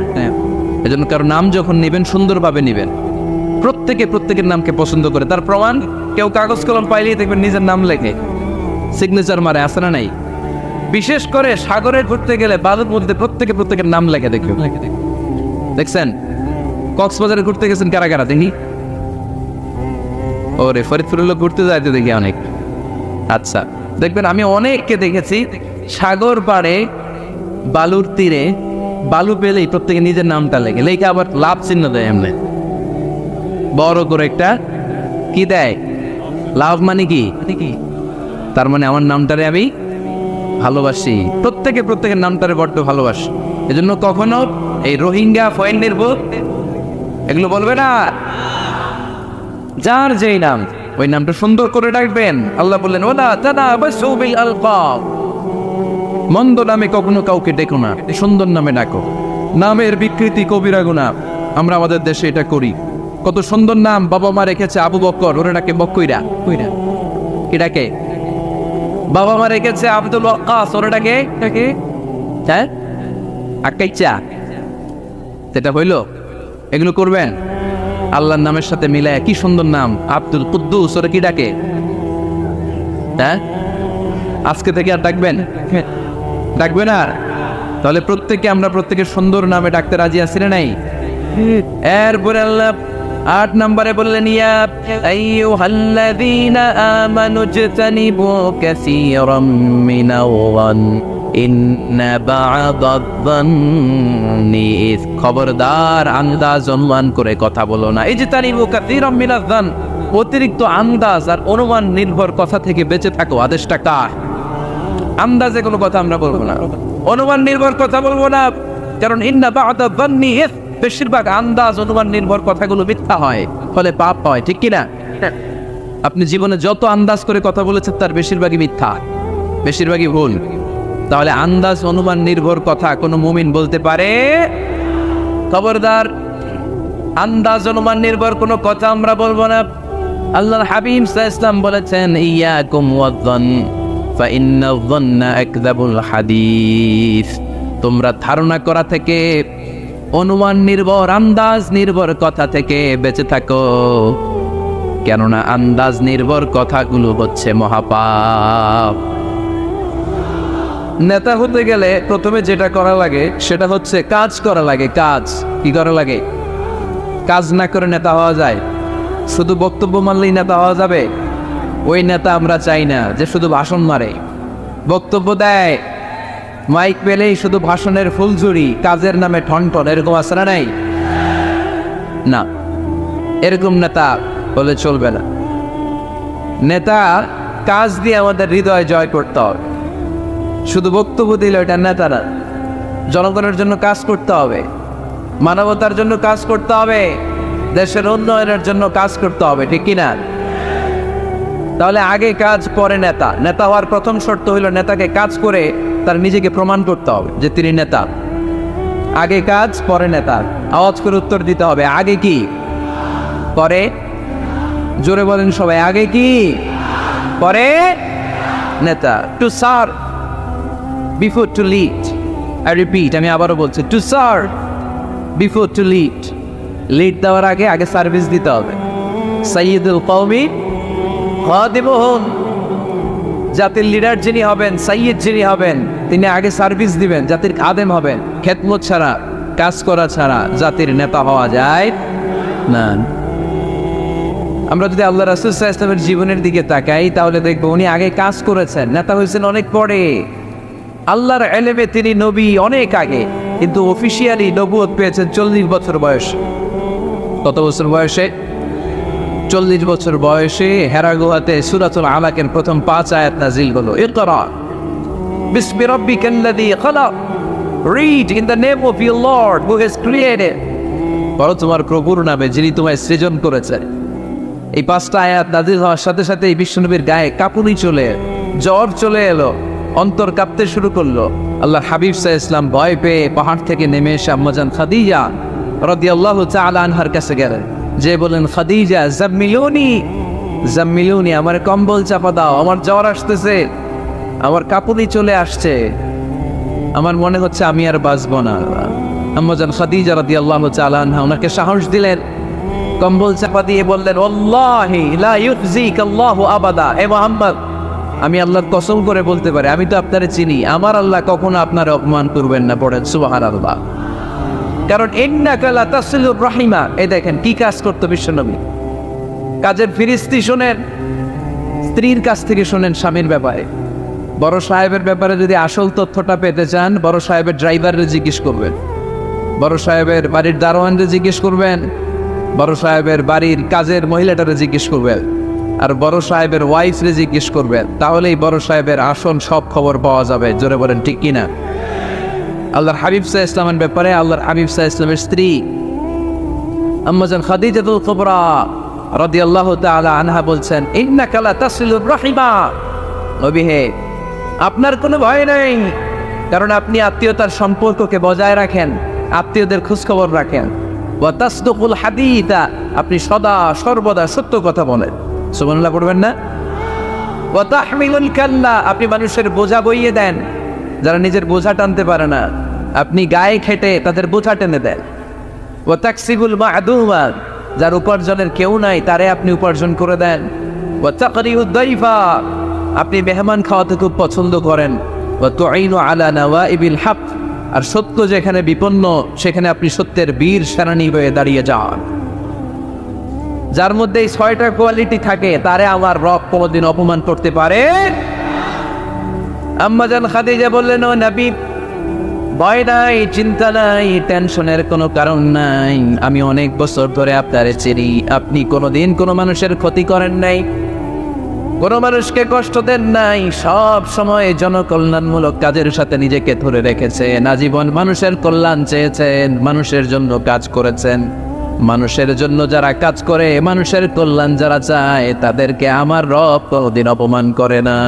B: এজন্য কারো নাম যখন নেবেন সুন্দরভাবে নেবেন। প্রত্যেকের নামকে পছন্দ করে। তার প্রমাণ, কেউ কাগজ কলম পাইলেই দেখবেন নিজের নাম লেখে, সিগনেচার মারে, আছে না নাই? বিশেষ করে সাগরে ঘুরতে গেলে বালুর মধ্যে প্রত্যেকের নাম লেখে দেখবেন। দেখছেন? কক্সবাজারে ঘুরতে গেছেন কারা কারা দেখি? ওরে ফরিদপুরের লোক ঘুরতে যাইতে দেখি অনেক। আচ্ছা, দেখবেন আমি অনেককে দেখেছি সাগর পাড়ে বালুর তীরে বালু পেলেই প্রত্যেকে নিজের নামটা লেখে, লেখে আবার লাভ চিহ্ন দেয় এমনি বড় করে একটা কি দেয়, লাভ মানে কি, তার মানে আমার নামটারে আমি ভালোবাসি। প্রত্যেকের নামটারে বড্ড ভালোবাসি। এজন্য কখনো এই রোহিঙ্গা ফয়েন নির্বোধ এগুলো বলবে না। যার যেই নাম ওই নামটা সুন্দর করে ডাকবেন। আল্লাহ বললেন ওলা তানাবাসু বিল আলকাব, মন্দ নামে কখনো কাউকে ডেকো না, সুন্দর নামে ডাকো। নামের বিকৃতি কবিরা গুনাহ, আমরা আমাদের দেশে এটা করি। কত সুন্দর নাম বাবা মা রেখেছে, আবু বকর, ওরা ডাকে বক্কইরা, কি ডাকে? বাবা মা রেখেছে আব্দুল ওয়াক্কাস, ওরা ডাকে হ্যাঁ আকাইচা, সেটা হইলো? এগুলো করবেন আল্লাহর নামের সাথে মিলায়। কি সুন্দর নাম আব্দুল কুদ্দুস, ওরা কি ডাকে? হ্যাঁ, আজকে থেকে আর ডাকবেন আর? তাহলে আমরা প্রত্যেকের সুন্দর নামে ডাকতে রাজি আছি না নাই? এরপরে আল্লাহ 8 নম্বরে বললেন ইয়া আইয়ুহাল্লাযীনা আমানু ইজতানিবু কাসীরাম মিনাল-যান ইন্না বা'দায-যান্নি ইস, খবরদার আন্দাজ অনুমান করে কথা বলো না। ইজতানিবু কাসীরাম মিনাল-যান, অতিরিক্ত আন্দাজ আর অনুমান নির্ভর কথা থেকে বেঁচে থাকো। আদেশটা কার? আন্দাজে কোনো কথা আমরা বলবো না, অনুমান নির্ভর কথা বলবো না, কারণ ইন্না বা'দায-যান্নি ইস, বেশিরভাগ আন্দাজ অনুমান নির্ভর কথাগুলো মিথ্যা হয়, ফলে পাপ হয়, ঠিক কিনা? আপনি জীবনে যত আন্দাজ করে কথা বলেছেন তার বেশিরভাগই মিথ্যা, বেশিরভাগই ভুল। তাহলে আন্দাজ অনুমান নির্ভর কথা কোনো মুমিন বলতে পারে? খবরদার, আন্দাজ অনুমান নির্ভর কোনো কথা আমরা বলবো না। আল্লাহর হাবিব সাল্লাল্লাহু আলাইহি ওয়াসাল্লাম বলেছেন ইয়াকুম ওয়ায-যান ফা ইন্নায-যান্না আকযাবুল হাদিস, তোমরা ধারণা করা থেকে, অনুমান নির্ভর আন্দাজ নির্ভর কথা থেকে বেঁচে থাকো, কেননা আন্দাজ নির্ভর কথাগুলো হচ্ছে মহাপাপ। নেতা হতে গেলে প্রথমে যেটা করা লাগে সেটা হচ্ছে কাজ করা লাগে। কাজ কি করা লাগে? কাজ না করে নেতা হওয়া যায়? শুধু বক্তব্য মানলেই নেতা হওয়া যাবে? ওই নেতা আমরা চাই না যে শুধু ভাষণ মারে, বক্তব্য দেয়, মাইক পেলেই শুধু ভাষণের ফুলঝুরি, কাজের নামে ঠনঠন, এরকম আছে না নাই? না, এরকম নেতা বলে চলবে না। নেতা কাজ দিয়ে আমাদের হৃদয় জয় করতে হবে। শুধু বক্তব্য দিলে ওটা নেতা না। জনগণের জন্য কাজ করতে হবে, মানবতার জন্য কাজ করতে হবে, দেশের উন্নয়নের জন্য কাজ করতে হবে, ঠিক কিনা? তাহলে আগে কাজ পরে নেতা। নেতা হওয়ার প্রথম শর্ত হইল নেতাকে কাজ করে তার নিজেকে প্রমাণ করতে হবে যে তিনি নেতা। আগে কাজ পরে নেতা। আওয়াজ করে উত্তর দিতে হবে, আগে কি পরে? জোরে বলেন সবাই, আগে কি পরে নেতা। To serve before to lead. I repeat, আমি আবারও বলছি, to serve before to lead. Lead দেওয়ার আগে সার্ভিস দিতে হবে। সাইয়্যিদুল কওমি খাদিমুহুম, জাতির লিডার যিনি হবেন, সাইয়্যিদ যিনি হবেন, তিনি আগে সার্ভিস দিবেন, জাতির খাদেম হবেন। খেদমত ছাড়া, কাজ করা ছাড়া জাতির নেতা হওয়া যায় না। আমরা যদি আল্লাহ রাসূল সাল্লাল্লাহু আলাইহি ওয়াসাল্লামের জীবনের দিকে তাকাই তাহলে দেখবো উনি আগে কাজ করেছেন, নেতা হয়েছেন অনেক পরে। আল্লাহর ইলমে তিনি নবী অনেক আগে, কিন্তু অফিশিয়ালি নবুয়ত পেয়েছেন 40 বছর বয়সে। কত বছর বয়সে? 40 বছর বয়সে হেরা গুহাতে সূরাতুল আলাকের প্রথম 5 আয়াত নাজিল হলো। ইকরা বিসমি রাব্বিকাল্লাযী খালাক, read in the name of your lord who has created, পড়ো তোমার প্রভুর নামে যিনি তোমায় সৃজন করেছেন। এই 5টা আয়াত নাজিল হওয়ার সাথে সাথে বিশ্বনবীর গায়ে কাঁপুনি চলে, জ্বর চলে এলো, অন্তর কাঁপতে শুরু করলো। আল্লাহ হাবিব সাল্লাল্লাহু আলাইহি ওয়াসাল্লাম ভয় পেয়ে পাহাড় থেকে নেমে এসে আম্মাজান খাদিজা রাদিয়াল্লাহু তাআলা আনহার কাছে গেলেন, যে বলেন খাদিজা জাম্মিলুনি জাম্মিলুনি, আমার কম্বল চাপা দাও, আমার জ্বর আসতেছে, আমার কাঁপুনি চলে আসছে, আমার মনে হচ্ছে আমি আর বাঁচবো না। আম্মাজান খাদিজা রাদিয়াল্লাহু তাআলা আনহা ওনাকে সাহস দিলেন, কম্বল চাপা দিয়ে বললেন ওয়াল্লাহি লা ইউখজিকাল্লাহু আবাদা, এ মুহাম্মদ আমি আল্লাহর কসম করে বলতে পারি, আমি তো আপনারে চিনি, আমার আল্লাহ কখনো আপনার অপমান করবেন না। পড়েন সুবহানাল্লাহ। কারণ ইন্নাকা লা তাসিলুর রাহিমা, এই দেখেন কি কাজ করতো বিশ্বনবী। কাজের ফিরিস্তি শোনেন, স্ত্রীর কাছ থেকে শোনেন স্বামীর ব্যাপারে। বড় সাহেবের ব্যাপারে যদি আসল তথ্যটা পেতে চান, বড় সাহেবের ড্রাইভাররে জিজ্ঞেস করবেন, বড় সাহেবের বাড়ির দারোয়ানরে জিজ্ঞেস করবেন, বড় সাহেবের বাড়ির কাজের মহিলাটারে জিজ্ঞেস করবেন, আর বড় সাহেবের ওয়াইফরে জিজ্ঞেস করবেন। তাহলেই বড় সাহেবের আসল সব খবর পাওয়া যাবে। জোরে বলেন ঠিক কিনা? আল্লাহর হাবিব সাল্লাল্লাহু আলাইহি ওয়াসাল্লামের ব্যাপারে আল্লাহর হাবিব সাল্লাল্লাহু আলাইহি ওয়াসাল্লামের স্ত্রী আম্মাজান খাদিজাতুল কুবরা রাদিয়াল্লাহু তাআলা আনহা বলছেন, ইন্নাকা লা তাসিলুর রাহিমা। নবী হে, আপনার কোনো ভয় নেই, কারণ আপনি আত্মীয়তার সম্পর্ককে বজায় রাখেন, আত্মীয়দের খোঁজখবর রাখেন। ওয়া তাসদুকুল হাদিতা, আপনি সদা সর্বদা সত্য কথা বলেন। সুবহানাল্লাহ পড়বেন না? ওয়া তাহমিলুল কাল্লা, আপনি মানুষের বোঝা বইয়ে দেন, যারা নিজের বোঝা টানতে পারে না আপনি গায়ে খেটে তাদের বোঝা টেনে দেন। ওয়া তাকসিবুল মা'দুমা, যার উপার্জনের কেউ নাই তারে আপনি উপার্জন করে দেন। ওয়া তাকরিউদ দাইফা, আপনি মেহমান খাওয়াতে খুব পছন্দ করেন। ওয়া তুঈনু আলা নাওয়াইবিল হক, আর সত্য যেখানে বিপন্ন সেখানে আপনি সত্যের বীর সেনানী হয়ে দাঁড়িয়ে যান। যার মধ্যে এই 6টা কোয়ালিটি থাকে তারে আমার রব কোনোদিন অপমান করতে পারে। আম্মাজান খাদিজা বললেন, ও নবী, ভয় নাই, চিন্তা নাই, টেনশনের কোনো কারণ নাই। আমি অনেক বছর ধরে আপনারে চিনি, আপনি কোনোদিন কোনো মানুষের ক্ষতি করেন নাই, কোনো মানুষকে কষ্ট দেন নাই, সব সময় জনকল্যাণমূলক কাজের সাথে নিজেকে ধরে রেখেছেন, আজীবন মানুষের কল্যাণ চেয়েছেন, মানুষের জন্য কাজ করেছেন। মানুষের জন্য যারা কাজ করে, মানুষের কল্যাণ যারা চায়, তাদেরকে আমার রব কোনোদিন অপমান করে না।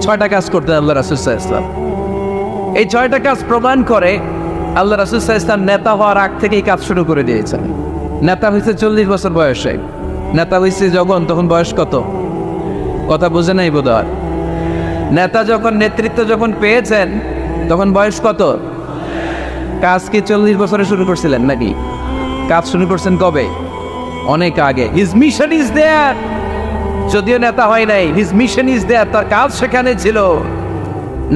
B: 6টা কাজ করতেন আল্লাহ রাসূল সাল্লাল্লাহু আলাইহি ওয়াসাল্লাম। এই 6টা কাজ প্রমাণ করে আল্লাহ রাসূল সাল্লাল্লাহু আলাইহি ওয়াসাল্লাম নেতা হওয়ার আগ থেকেই কাজ শুরু করে দিয়েছেন। নেতা হয়েছে 40 বছর বয়সে। নেতা হয়েছে যখন, তখন বয়স কত? কথা বুঝে নাই বোধহয়। নেতা যখন, নেতৃত্ব যখন পেয়েছেন তখন বয়স কত? কাজ কি 40 বছরে শুরু করছিলেন নাকি? কাজ শুরু করছেন কবে? অনেক আগে। হিজ মিশন ইজ দেয়ার, যদিও নেতা হয় নাই, হিজ মিশন ইজ দেয়ার, তার কাজ সেখানে ছিল।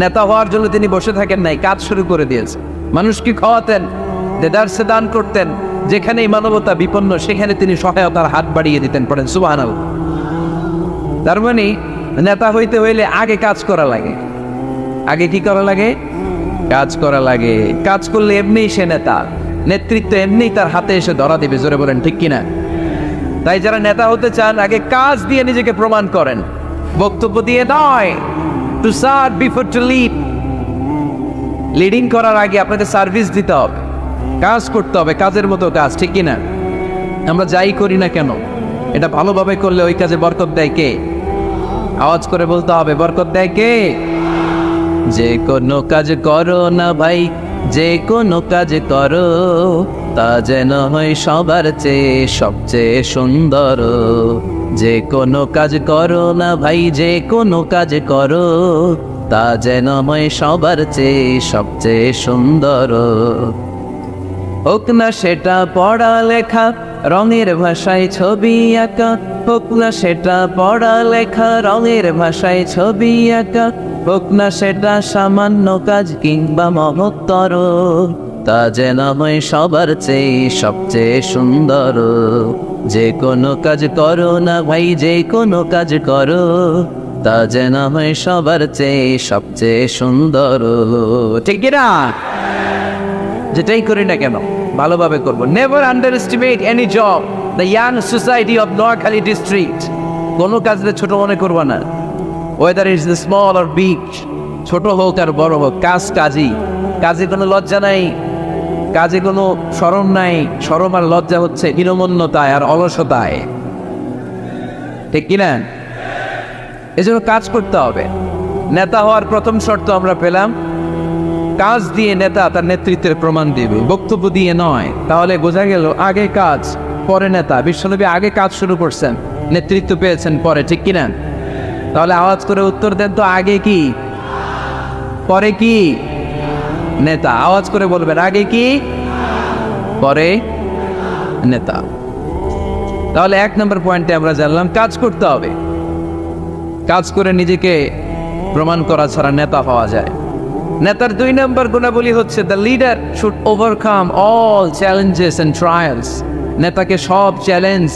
B: নেতা হওয়ার জন্য তিনি বসে থাকেন নাই, কাজ শুরু করে দিয়েছে। মানুষকে খাওয়াতেন, দেদারসে দান করতেন, যেখানেই মানবতা বিপন্ন সেখানে তিনি সহায়তার হাত বাড়িয়ে দিতেন। পড়েন সুবহানাল্লাহ। তার মানে নেতা হইতে হইলে আগে কাজ করা লাগে। আগে কি করা লাগে? কাজ করা লাগে। কাজ করলে এমনিই সে নেতা, নেতৃত্ব এমনিই তার হাতে এসে ধরা দিবে। জোরে বলেন ঠিক কিনা? তাই যারা নেতা হতে চান, আগে কাজ দিয়ে নিজেকে প্রমাণ করেন, বক্তব্য দিয়ে নয়। To serve before to lead. Leading করার আগে আপনাদের সার্ভিস দিতে হবে, কাজ করতে হবে, কাজের মতো কাজ, ঠিক কিনা? আমরা যাই করি না কেন, এটা ভালোভাবে করলে ওই কাজে বরকত দেয় কে? আওয়াজ করে বলতে হবে, বরকত দেয় কে? যে কোনো কাজ করো না ভাই, যে কোনো কাজ করো, তা যেন হয় সবার চেয়ে সবচেয়ে সুন্দর। যে কোনো কাজ করো না ভাই, যে কোনো কাজ করো, তা যেন হয় সবার চেয়ে সবচেয়ে সুন্দর। হোক না সেটা পড়ালেখা, রঙের ভাষায় ছবি আঁকা, হোক না সেটা পড়ালেখা, রঙের ভাষায় ছবি আঁকা, হোক না সেটা সামান্য কাজ কিংবা মহত্তর, তা যেন হয় সবার চেয়ে সবচেয়ে সুন্দর। যে কোনো কাজ করো না ভাই, যে কোনো কাজ করো, তা যেন হয় সবার চেয়ে সবচেয়ে সুন্দর। ঠিক না? যেটাই করি না কেন ভালোভাবে করবো। Never under estimate any job. The young society of Noakhali district. কোনো কাজে ছোট মনে করবো না, weather is small or big, ছোট হোক আর বড় হোক, কাজ কাজই। কাজে কোনো লজ্জা নাই, কাজে কোনো শরম নাই। শরম আর লজ্জা হচ্ছে হীনমন্যতায় আর অলসতায়, ঠিক কিনা? এজন্য কাজ করতে হবে। নেতা হওয়ার প্রথম শর্ত আমরা পেলাম, কাজ দিয়ে নেতা তার নেতৃত্বের প্রমাণ দিবে, বক্তব্য দিয়ে নয়। তাহলে বোঝা গেল আগে কাজ পরে নেতা। বিশ্বনবী আগে কাজ শুরু করছেন, নেতৃত্ব পেয়েছেন পরে, ঠিক কিনা? তাহলে আওয়াজ করে উত্তর দেন তো, আগে কি পরে কি? নেতা। আওয়াজ করে বলবেন, আগে কি পরে নেতা। তাহলে 1 নম্বর পয়েন্টে আমরা জানলাম কাজ করতে হবে। কাজ করে নিজেকে প্রমাণ করা ছাড়া নেতা হওয়া যায়। নেতার 2 নম্বর গুণাবলী হচ্ছে, the leader should overcome all challenges and trials. নেতাকে সব চ্যালেঞ্জ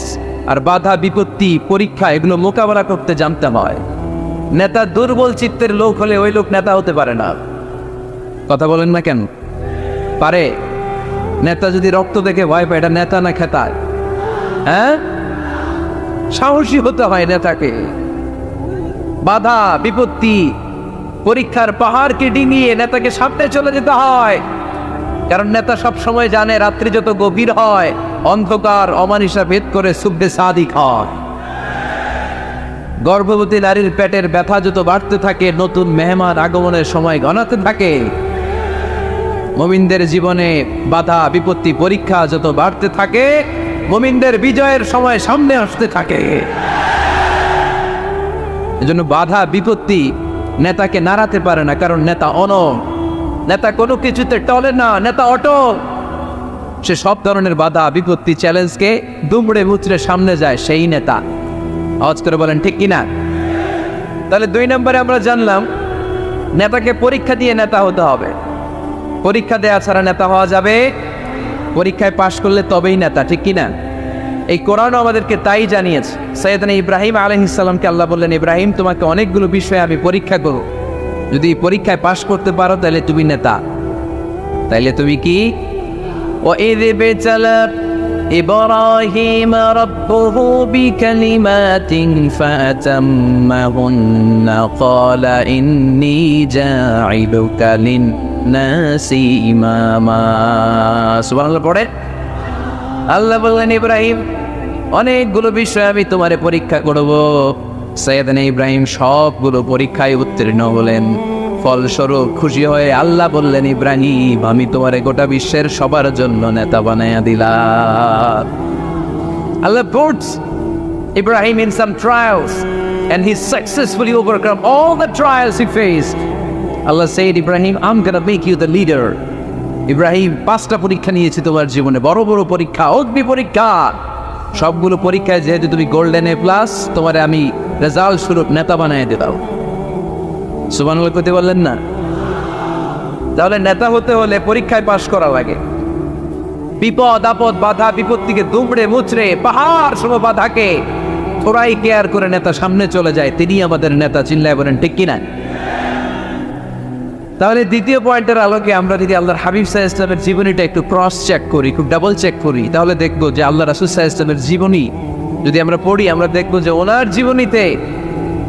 B: আর বাধা বিপত্তি পরীক্ষা এগুলো মোকাবেলা করতে জানতে হয়। নেতা দুর্বল চিত্তের লোক হলে ওই লোক নেতা হতে পারে না। কথা বলেন না কেন? পারে? নেতা যদি রক্ত দেখে ভয় পায়, এটা নেতা না খেতায়? হ্যাঁ, সাহসী হতে হয় নেতাকে। বাধা বিপত্তি পরীক্ষার পাহাড়কে ডিঙিয়ে নেতাকে সামনে চলে যেতে হয়, কারণ নেতা সব সময় জানে রাত্রি যত গভীর হয় অন্ধকার অমানিসা ভেদ করে সুবহে সাদিক হয়। গর্ভবতী নারীর পেটের ব্যথা যত বাড়তে থাকে, নতুন মেহমান আগমনের সময় ঘনাতে থাকে। মুমিনদের জীবনে বাধা বিপত্তি পরীক্ষা যত বাড়তে থাকে, মুমিনদের বিজয়ের সময় সামনে আসতে থাকে। এজন্য বাধা বিপত্তি নেতাকে নাড়াতে পারে না, কারণ নেতা অনড়। নেতা কোনো কিছুতে টলে না, নেতা অটল। সে সব ধরনের বাধা বিপত্তি চ্যালেঞ্জকে দুমড়ে মুচড়ে সামনে যায়, সেই নেতা। আওয়াজ করে বলেন ঠিক কিনা? তাহলে 2 নম্বরে আমরা জানলাম নেতাকে পরীক্ষা দিয়ে নেতা হতে হবে। পরীক্ষা দেওয়া ছাড়া নেতা হওয়া যাবে? পরীক্ষায় পাশ করলে তবেই নেতা, ঠিক কিনা? এই কোরআন আমাদেরকে তাই জানিয়েছে। সৈয়দনা ইব্রাহিম আলাইহিস সালামকে আল্লাহ বললেন, ইব্রাহিম তোমাকে অনেকগুলো বিষয়ে আমি পরীক্ষা করব, যদি পরীক্ষায় পাশ করতে পারো তাহলে তুমি নেতা। তাইলে তুমি কি? وَإِذِ ابْتَلَى إِبْرَاهِيمَ رَبُّهُ بِكَلِمَاتٍ فَأَتَمَّهُنَّ قَالَ إِنِّي جَاعِلُكَ لِلنَّاسِ إِمَامًا। সুবহানাল্লাহ পড়ে। আল্লাহ বললেন, ইব্রাহিম অনেকগুলো বিষয় আমি তোমারে পরীক্ষা করব। সৈয়দনা ইব্রাহিম সবগুলো পরীক্ষায় উত্তীর্ণ হলেন। ফলস্বরূপ খুশি হয়ে আল্লাহ বললেন, ইব্রাহিম আমি তোমারে গোটা বিশ্বের সবার জন্য নেতা বানায়া দিলাম। Allah puts Ibrahim in some trials and he successfully overcome all the trials he faced. Allah said, Ibrahim, I'm gonna make you the leader. Ibrahim 5টা পরীক্ষা নিয়েছি তোমার জীবনে, বড় বড় পরীক্ষা, অগ্নি পরীক্ষা। সবগুলো পরীক্ষায় যেহেতু তুমি গোল্ডেন A+, তোমারে আমি রেজাল্ট স্বরূপ নেতা বানায় দিলাম। সুবহানাল্লাহ কইতে বললেন না? তাহলে নেতা হতে হলে পরীক্ষায় পাশ করা লাগে। বিপদ আপদ বাধা বিপত্তিকে দুমড়ে মুচড়ে পাহাড় সম বাধাকে থোড়াই কেয়ার করে নেতা সামনে চলে যায়, তিনি আমাদের নেতা। চিল্লায় বলেন ঠিক কিনা? তাহলে দ্বিতীয় পয়েন্টের আলোকে আমরা যদি আল্লাহর হাবিব সাল্লাল্লাহু আলাইহি ওয়াসাল্লামের জীবনীটা একটু ক্রস চেক করি, একটু ডাবল চেক করি, তাহলে দেখবো যে আল্লাহ রাসূল সাল্লাল্লাহু আলাইহি ওয়াসাল্লামের জীবনী যদি আমরা পড়ি, আমরা দেখবো যে ওনার জীবনীতে,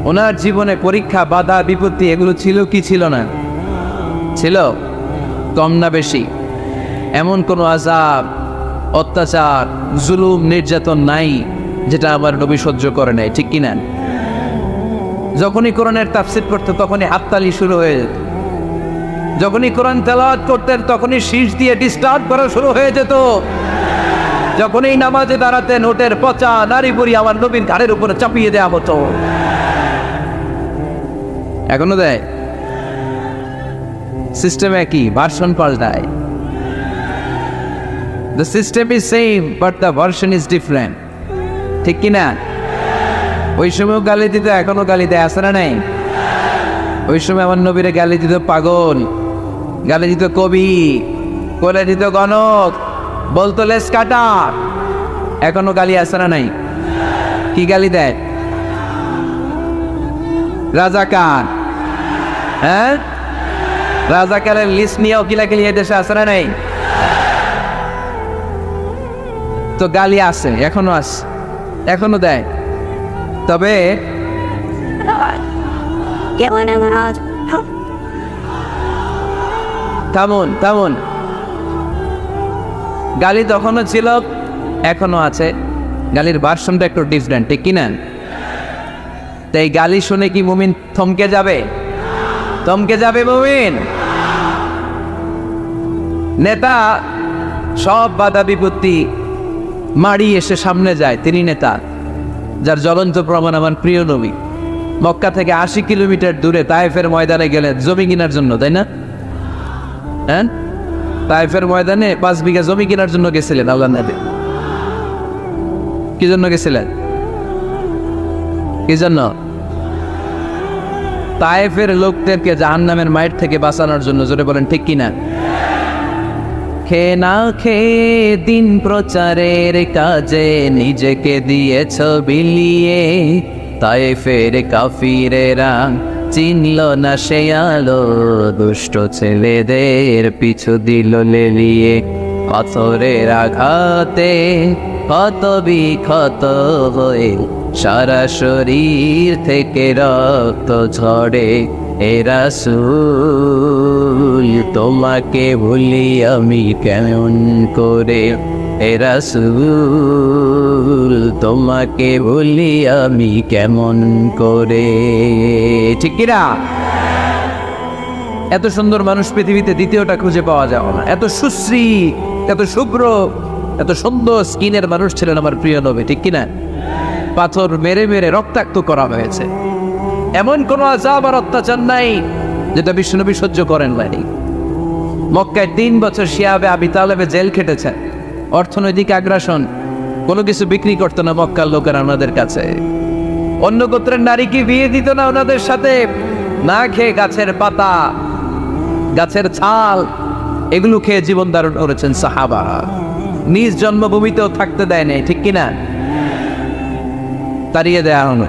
B: ওনার জীবনে পরীক্ষা বাধা বিপত্তি এগুলো ছিল কি ছিল না? ছিল। কম না বেশি? এমন কোনো আযাব অত্যাচার জুলুম নির্যাতন নাই যেটা আমার নবী সহ্য করে নাই, ঠিক কিনা? যখনই কোরআনের তাফসীর করতে তখনই হাততালি শুরু হয়ে যেত, যখনই কোরআন তেলাওয়াত করতেন তখনই শীষ দিয়ে ডিস্টার্ব করা শুরু হয়ে যেত, যখনই নামাজে দাঁড়াতেন ওটের পচা নারী বুড়ি আমার নবীর ঘাড়ের উপরে চাপিয়ে দেওয়া হতো। এখনো দেয়? সিস্টেম একই, ভার্সন পাল্টায়। The system is same but the version is different, ঠিক কিনা? ওই সময় গালি দিত, এখনো গালি দেয়, আছে না নাই? ওই সময় আমার নবীরে গালি দিত পাগল, গালি দিত কবি, কোলে দিত গণক, বলতো লেস কাটা। এখনো গালি আছে না নাই? কি গালি দেয়? রাজাকার। হ্যাঁ, রাজাকারের লিস্ট নিয়েও কিলাকিলি এই দেশে আছে না নাই? তো গালি আছে, এখনো আছে, এখনো দেয়। তবে থামুন থামুন, গালি তখনও ছিল, এখনো আছে, গালির ভার্সনটা একটু ডিফারেন্ট, ঠিক কিনা? তো এই গালি শুনে কি মুমিন থমকে যাবে? থমকে যাবে মুমিন? নেতা সব বাধা বিপত্তি মাড়ি এসে সামনে যায়, তিনি নেতা। যার জ্বলন্ত প্রমাণ আমার প্রিয় নবী মক্কা থেকে 80 কিলোমিটার দূরে তায়েফের ময়দানে গেলেন জমি কেনার জন্য, তাই না? হ্যাঁ, তায়েফের ময়দানে 5 বিঘা জমি কেনার জন্য গেছিলেন আল্লাহর নবী। কি জন্য গেছিলেন? কি জন্য? তায়েফের লোকদেরকে জাহান্নামের মাইট থেকে বাঁচানোর জন্য। জোরে বলেন ঠিক কিনা? খেয়ে না খেয়ে দিন প্রচারের কাজে নিজেকে দিয়েছ বিলিয়ে, তাই ফের কাফিরেরা চিনল না সে আলো, দুষ্ট ছেলেদের পিছু দিল লেলিয়ে। পাথরের আঘাতে ক্ষত বিক্ষত হয়ে সারা শরীর থেকে রক্ত ঝরে, এ রাসূল তোমাকে ভুলি আমি কেমন করে, এ রাসূল তোমাকে ভুলি আমি কেমন করে। ঠিক কিনা? এত সুন্দর মানুষ পৃথিবীতে দ্বিতীয়টা খুঁজে পাওয়া যাবে না। এত সুশ্রী, এত শুভ্র, এত সুন্দর স্কিনের মানুষ ছিলেন আমার প্রিয় নবী। ঠিক কিনা? পাথর মেরে মেরে রক্তাক্ত করা হয়েছে, এমন কোন আযাব আর অত্যাচার নাই যেটা বিশ্বনবী সহ্য করেন নাই। মক্কায় 3 বছর শিয়াবে আবি তালেবে জেল খেটেছেন, অর্থনৈতিক আগ্রাসন, কোনো কিছু বিক্রি করতো না মক্কার লোকেরা ওনাদের কাছে। অন্য গোত্রের নারীকে বিয়ে দিত না ওনাদের সাথে, না খেয়ে গাছের পাতা, গাছের ছাল এগুলো খেয়ে জীবন ধারণ করেছেন সাহাবা। নিজ জন্মভূমিতেও থাকতে দেয় নাই। ঠিক কিনা? তাড়িয়ে দেয়া হলো,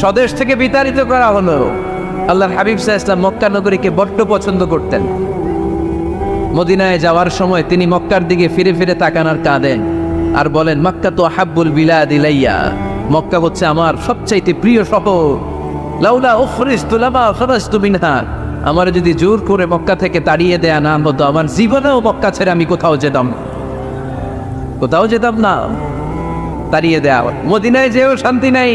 B: স্বদেশ থেকে বিতাড়িত করা হলো। আল্লাহর হাবিব সাল্লাল্লাহু আলাইহি ওয়াসাল্লাম মক্কা নগরীকে বড্ড পছন্দ করতেন। মদিনায় যাওয়ার সময় তিনি মক্কার দিকে ফিরে ফিরে তাকান আর কাঁদেন আর বলেন, মক্কা তো আহাব্বুল বিলাদ ইলাইয়া, মক্কা হচ্ছে আমার সবচাইতে প্রিয় শহর। লাউলা উখরিজতু লামা খারাজতু মিনহা, আমার যদি জোর করে মক্কা থেকে তাড়িয়ে দেয়া না হতো, আমার জীবনেও মক্কা ছেড়ে আমি কোথাও যেতাম না। তাড়িয়ে দেয়া, মদিনায় যেও শান্তি নাই,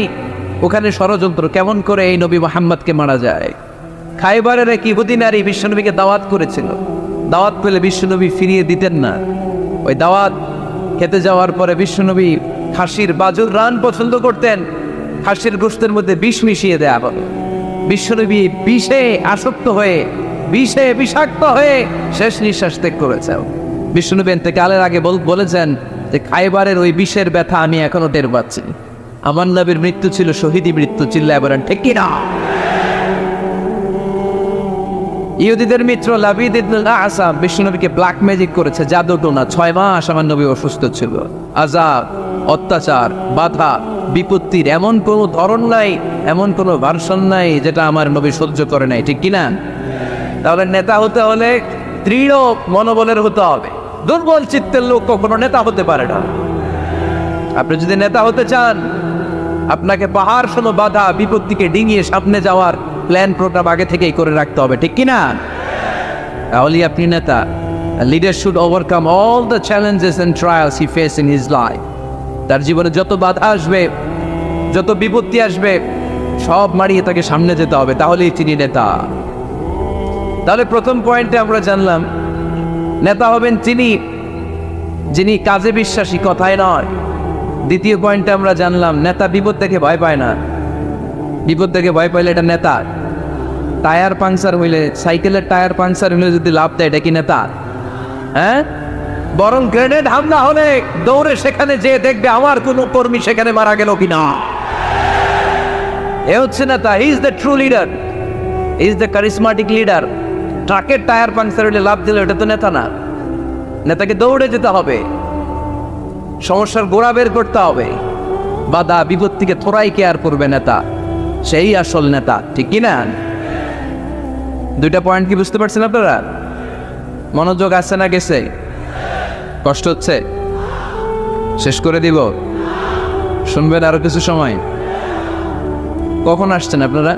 B: ওখানে ষড়যন্ত্র কেমন করে এই নবী মুহাম্মদকে মারা যায়। খাইবারের এক ইহুদি নারী বিশ্বনবীকে দাওয়াত করেছিল, দাওয়াত পেলে বিশ্বনবী ফিরিয়ে দিতেন না। ওই দাওয়াত খেতে যাওয়ার পরে বিশ্বনবী খাসির বাজুর রান পছন্দ করতেন, খাসির গোশতের মধ্যে বিষ মিশিয়ে দেয়া হবে। বিশ্বনবী বিষে আসক্ত হয়ে, বিষে বিষাক্ত হয়ে শেষ নিঃশ্বাস ত্যাগ করেছেন। বিশ্বনবী ইন্তেকালের আগে বলেছেন যে খাইবারের ওই বিষের ব্যথা আমি এখনো টের পাচ্ছি। আমার নবীর মৃত্যু ছিল শহীদি মৃত্যু, চিল্লায় বলেন ঠিক কিনা? ইহুদিদের মিত্র লাবিদ ইবনে আসাম বিশ্বনবীকে ব্ল্যাক ম্যাজিক করেছে, জাদু টোনা। 6 মাস আমার নবী অসুস্থ ছিল। আযাব, অত্যাচার, বাধা, বিপত্তির এমন কোনো ধরন নাই, এমন কোনো ভার্সন নাই যেটা আমার নবী সহ্য করে নাই। ঠিক কিনা? তাহলে নেতা হতে হলে দৃঢ় মনোবলের হতে হবে। দুর্বল চিত্তের লোক কখনো নেতা হতে পারে না। আপনি যদি নেতা হতে চান, আপনাকে পাহাড় শোনো বাধা বিপত্তিকে ডিঙিয়ে সামনে যাওয়ার প্ল্যান প্রোগ্রাম আগে থেকেই করে রাখতে হবে। ঠিক কিনা? তাহলেই আপনি নেতা। Leader should overcome all the challenges and trials he face in his life. তার জীবনে যত বাধা আসবে, যত বিপত্তি আসবে, সব মারিয়ে তাকে সামনে যেতে হবে, তাহলেই তিনি নেতা। তাহলে প্রথম পয়েন্টে আমরা জানলাম নেতা হবেন তিনি যিনি কাজে বিশ্বাসী, কথায় নয়। দ্বিতীয় পয়েন্টে আমরা জানলাম নেতা বিপদ থেকে ভয় পায় না। বিপদ থেকে ভয় পাইলে এটা নেতা। টায়ার পাংচার হইলে, সাইকেলের টায়ার পাংচার হইলে যদি লাভ দেয়, এটা কি নেতা? হ্যাঁ? বরং গ্রেনেড হামলা হলে দৌড়ে সেখানে যেয়ে দেখবে আমার কোনো কর্মী সেখানে মারা গেল কিনা। এ হচ্ছে নেতা। He is the true leader, he is the charismatic leader. ট্রাকের টায়ার পাংচার হইলে লাভ দিলে ওটা তো নেতা না। নেতাকে দৌড়ে যেতে হবে, সমস্যার গোড়া বের করতে হবে, বাধা বিপত্তিকে থোড়াই কেয়ার করবে নেতা, সেই আসল নেতা। ঠিক কিনা? 2টা পয়েন্ট কি বুঝতে পারছেন আপনারা? মনোযোগ আছে না গেছে? কষ্ট হচ্ছে? শেষ করে দিব? শুনবেন আরো কিছু সময়? কখন আসছেন আপনারা?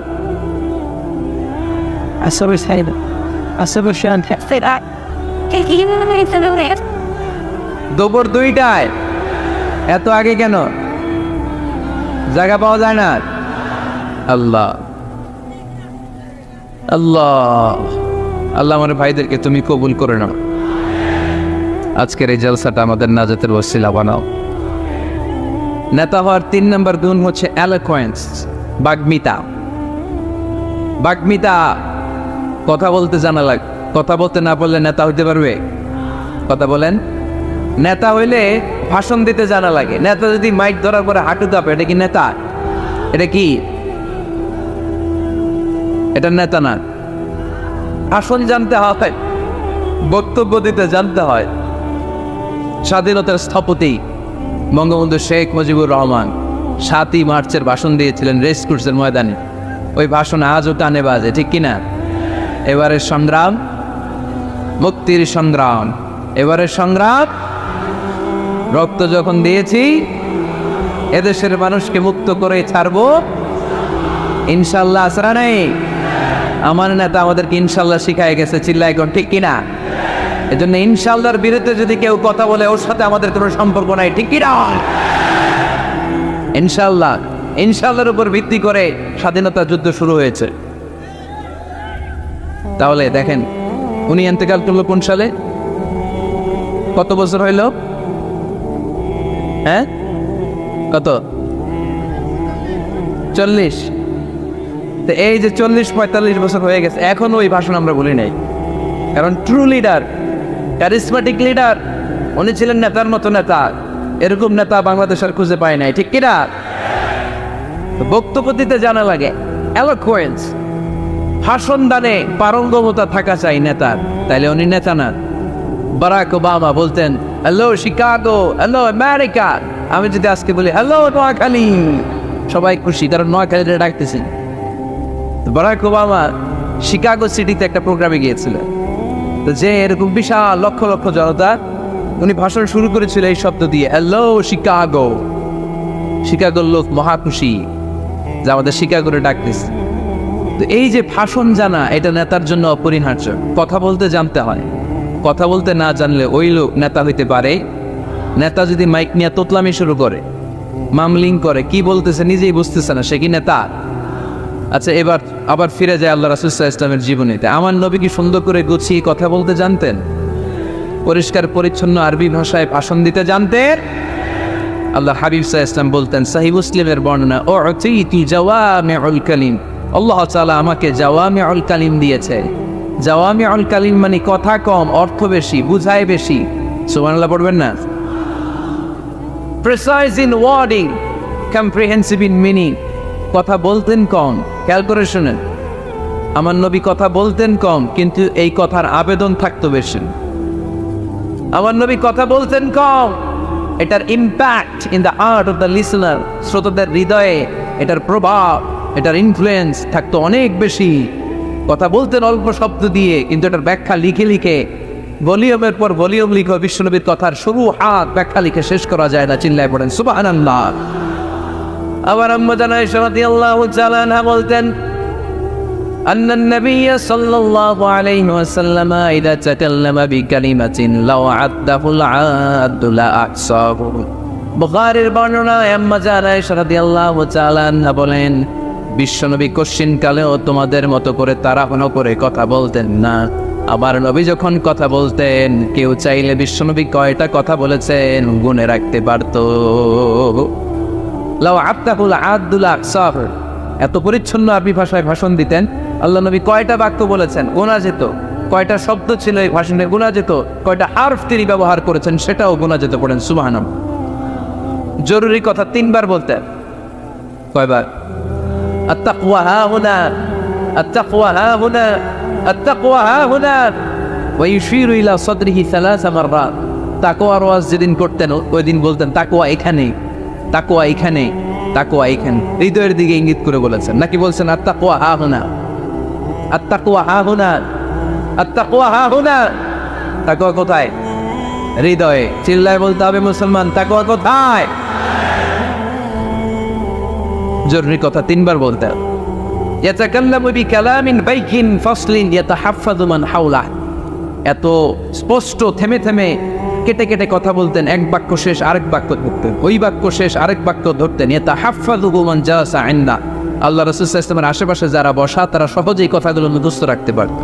B: দুপুর 2টায়। এত আগে কেন? জায়গা পাওয়া যায় না? আল্লাহ আল্লাহ আল্লাহ আমার ভাইদেরকে তুমি কবুল করে নাও। আজকের এই জলসাটা আমাদের নাজাতের ওসিলা বানাও। নেতা হওয়ার 3 নম্বর গুণ হচ্ছে এলোকোয়েন্স, বাগ্মিতা। বাগ্মিতা, কথা বলতে জানা লাগে। কথা বলতে না পারলে নেতা হইতে পারবে? কথা বলেন। নেতা হইলে ভাষণ দিতে জানা লাগে। নেতা যদি মাইক ধরার পরে হাঁটু দাপে, এটা কি নেতা? এটা কি? এটা নেতা না। ভাষণ জানতে হয়। বক্তব্য দিতে জানতে হয়। স্বাধীনতার স্থপতি বঙ্গবন্ধু শেখ মুজিবুর রহমান 7ই মার্চের ভাষণ দিয়েছিলেন রেস কোর্সের ময়দানে। ওই ভাষণ আজও কানে বাজে, ঠিক কিনা? এবারের সংগ্রাম মুক্তির সংগ্রাম, এবারের সংগ্রাম রক্ত যখন দিয়েছি এদেশের মানুষকে মুক্ত করে ছাড়বো ইনশাল্লাহ। আসরা নেই, আমার নেতা আমাদেরকে ইনশাল্লাহ শিখাই গেছে, চিল্লাই কোন, ঠিক কিনা? এজন্য ইনশাল্লাহর বিরুদ্ধে যদি কেউ কথা বলে ওর সাথে আমাদের কোনো সম্পর্ক নাই, ঠিক কিনা? ইনশাল্লাহ, ইনশাল্লাহর উপর ভিত্তি করে স্বাধীনতা যুদ্ধ শুরু হয়েছে। তাহলে দেখেন উনি ইন্তেকাল করলো কোন সালে? কত বছর হইল? হ্যাঁ, কত? 40। তো এই যে 40-45 বছর হয়ে গেছে, এখন ওই ভাষণ আমরা বলি নাই। কারণ ট্রু লিডার, ক্যারিসমেটিক লিডার, উনি ছিলেন নেতার মতো নেতা। এরকম নেতা বাংলাদেশ আর খুঁজে পায় নাই, ঠিক কিনা? বক্তব্য দিতে জানা লাগে, এলোকুয়েন্স, ভাষণ দানে পারঙ্গমতা থাকা চাই নেতার, তাইলে উনি নেতা না। বারাক ওবামা বলতেন হ্যালো শিকাগো, হ্যালো আমেরিকা। আমি যদি আজকে বলি হ্যালো নোয়াখালী, সবাই খুশি, কারণ নোয়াখালীটা ডাকতেছেন। বারাক ওবামা শিকাগো সিটিতে একটা প্রোগ্রামে গিয়েছিলেন। তো যে এরকম বিশাল লক্ষ লক্ষ জনতা, উনি ভাষণ শুরু করেছিল এই শব্দ দিয়ে, হ্যালো শিকাগো। শিকাগোর লোক মহা খুশি যে আমাদের শিকাগোরে ডাকতেছে। তো এই যে ভাষণ জানা, এটা নেতার জন্য অপরিহার্য। কথা বলতে জানতে হয়, কথা বলতে না জানলে ওই লোক নেতা হইতে পারে। নেতা যদি মাইক নিয়ে তোতলামি শুরু করে, মামলিং করে, কি বলতেছে নিজেই বুঝতেছে না, সে কি নেতা? আচ্ছা, এবার আবার ফিরে যায় আল্লাহ রাসূল সাল্লাল্লাহু আলাইহি ওয়াসাল্লামের জীবনীতে। আমার নবী কি সুন্দর করে গুছিয়ে কথা বলতে জানতেন? পরিষ্কার পরিচ্ছন্ন আরবি ভাষায় ভাষণ দিতে জানতেন। আল্লাহ হাবিব সাল্লাল্লাহু আলাইহি ওয়াসাল্লাম বলতেন, সহিহ মুসলিমের বর্ণনা, উতিতু জাওয়ামিউল কালিম, আল্লাহ তাআলা আমাকে জাওয়ামিউল কালিম দিয়েছে। জাওয়ামিউল কালিম মানে কথা কম, অর্থ বেশি, বুঝায় বেশি। সুবহানাল্লাহ পড়বেন না? Precise in wording, comprehensive in meaning. কথা বলতেন কম, খেয়াল করে শুনেন, আমার নবী কথা বলতেন কম, কিন্তু এই কথার আবেদন থাকতো বেশি। আমার নবী কথা বলতেন কম, এটার impact in the heart of the listener, শ্রোতাদের হৃদয়ে এটার প্রভাব, এটার ইনফ্লুয়েন্স থাকতো অনেক বেশি। কথা বলতেন অল্প শব্দ দিয়ে, কিন্তু এটার ব্যাখ্যা লিখে লিখে, ভলিউমের পর ভলিউম লিখে বিশ্বনবীর কথার শুরু হাত ব্যাখ্যা লিখে শেষ করা যায় না। চিল্লায় পড়েন সুবহানাল্লাহ। আবার আম্মা জান আয়েশা রাদিয়াল্লাহু তাআলা আনহা বলতেন, আন্নান নবী সাল্লাল্লাহু আলাইহি ওয়াসাল্লাম ইযা তাকাল্লামা বিকালিমাতিন লাউ আদ্দাহুল আদ্দু লা আহসাহু। বুখারীর বর্ণনা, আম্মা জান আয়েশা রাদিয়াল্লাহু তাআলা আনহা বলেন, বিশ্বনবী কশিন কালেও তোমাদের মতো করে তাড়াহুড়ো করে কথা বলতেন না। আমার নবী যখন কথা বলতেন, কেউ চাইলে বিশ্বনবী কয়টা কথা বলেছেন গুনে রাখতে পারত। লাউ আদ্দাহুল আদ্দু লা আহসাহু, এত পরিচ্ছন্ন আরবি ভাষায় ভাষণ দিতেন। আল্লাহ নবী কয়টা বাক্য বলেছেন গোনা যেত, কয়টা শব্দ ছিল এই ভাষণে গোনা যেত, কয়টা হারফ তিনি ব্যবহার করেছেন সেটাও গোনা যেত। পড়েন সুবহানাল্লাহ। জরুরি কথা 3 বার বলতেন। কয়বার? আত-তাকওয়া হাহুনা, আত-তাকওয়া হাহুনা, আত-তাকওয়া হাহুনা, ওয়া ইউশিরু ইলা সাদরিহি 3 মাররাত। তাকওয়ার ওয়াজ যেদিন করতেন ওই দিন বলতেন তাকওয়া এখানে, তাকওয়া এখানে, তাকওয়া এখানে, হৃদয়ের দিকে ইঙ্গিত করে বলেছেন। নাকি বলছেন আত-তাকওয়া হাহুনা, আত-তাকওয়া হাহুনা, আত-তাকওয়া হাহুনা? তাকওয়া কোথায়? হৃদয়ে। চিল্লায় বলতে হবে মুসলমান, তাকওয়া কোথায়? জরুরি কথা 3 বার বলতে হবে। ইয়াতাকাল্লামু বিকালামিন বাইকিন ফাসলিন ইয়াতাহাফফাযু মান হাওলা। এত স্পষ্ট থেমে থেমে কেটে কেটে কথা বলতেন, এক বাক্য শেষ আরেক বাক্য ধরতেন, ওই বাক্য শেষ আরেক বাক্য ধরতেন। ইয়াতাহাফফাযু মান জালাসা ইনদা। আল্লাহ রাসূল সাল্লাল্লাহু আলাইহি ওয়াসাল্লামের আশেপাশে যারা বসা তারা সহজেই কথাগুলো মুখস্থ রাখতে পারত।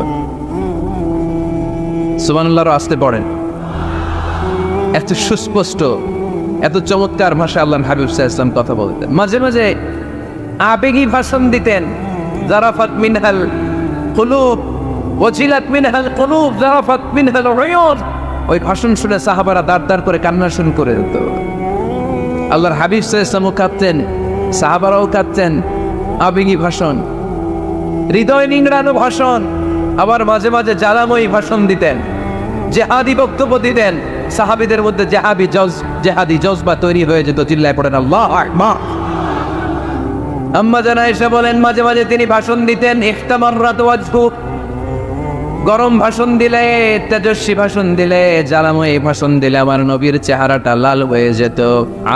B: সুবহানাল্লাহর আসতে পড়েন। এত সুস্পষ্ট, এত চমৎকার ভাষা আল্লাহ হাবিব সাল্লাল্লাহু আলাইহি ওয়াসাল্লাম কথা বলতেন। মাঝে মাঝে আবেগী ভাষণ দিতেন। জারাফাত মিনহাল কুলুব ওয়াজিলাত মিনহাল কুলুব জারাফাত মিনহাল উয়ুন। ওই ভাষণ শুনে সাহাবারা দাঁড় দাঁড় করে কান্না শুরু করে দিত। আল্লাহর হাবিব সাল্লাল্লাহু আলাইহি ওয়াসাল্লাম কাঁদতেন, সাহাবারাও কাঁদতেন। আবেগী ভাষণ, হৃদয় নিংড়ানো ভাষণ, আবার মাঝে মাঝে জ্বালাময়ী ভাষণ দিতেন। জেহাদি বক্তব্য দিতেন, সাহাবীদের মধ্যে জেহাদি জজবা তৈরি হয়ে যেত। চিল্লায় পড়েন আল্লাহু আকবার। আম্মা জান আয়েশা বলেন মাঝে মাঝে তিনি ভাষণ দিতেন, ইহতামাররাত ওয়াজহু, গরম ভাষণ দিলে, তেজস্বী ভাষণ দিলে, জ্বালাময়ী ভাষণ দিলে আমার নবীর চেহারাটা লাল হয়ে যেত।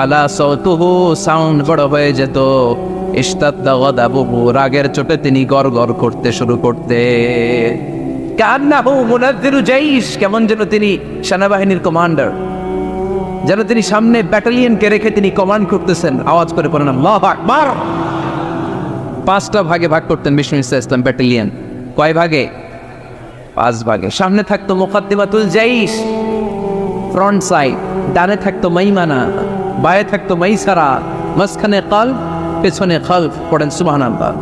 B: আলা সাউতুহু, সাউন্ড বড় হয়ে যেত। ইশতাদ্দা গাদাবুহু, রাগের চোটে তিনি গড়গড় করতে শুরু করতে। কান্নাহু মুনাজ্জিরু জাইশ, কেমন যেন তিনি সেনাবাহিনীর কমান্ডার, যেন তিনি সামনে ব্যাটালিয়নকে রেখে তিনি কমান্ড করতেছেন। আওয়াজ করে পড়েন আল্লাহু আকবার। 5টা ভাগে ভাগ করতেন বিষ্ণু ইসলাম ব্যাটালিয়ন। কয় ভাগে? 5 ভাগে। সামনে থাকতো মুকাদ্দিমাতুল জাইশ, ফ্রন্ট সাইড। ডানে থাকতো মাইমানা, বায়ে থাকতো মাইসারা, মাঝখানে কলব, পেছনে খালফ। পড়েন সুবহানাল্লাহ।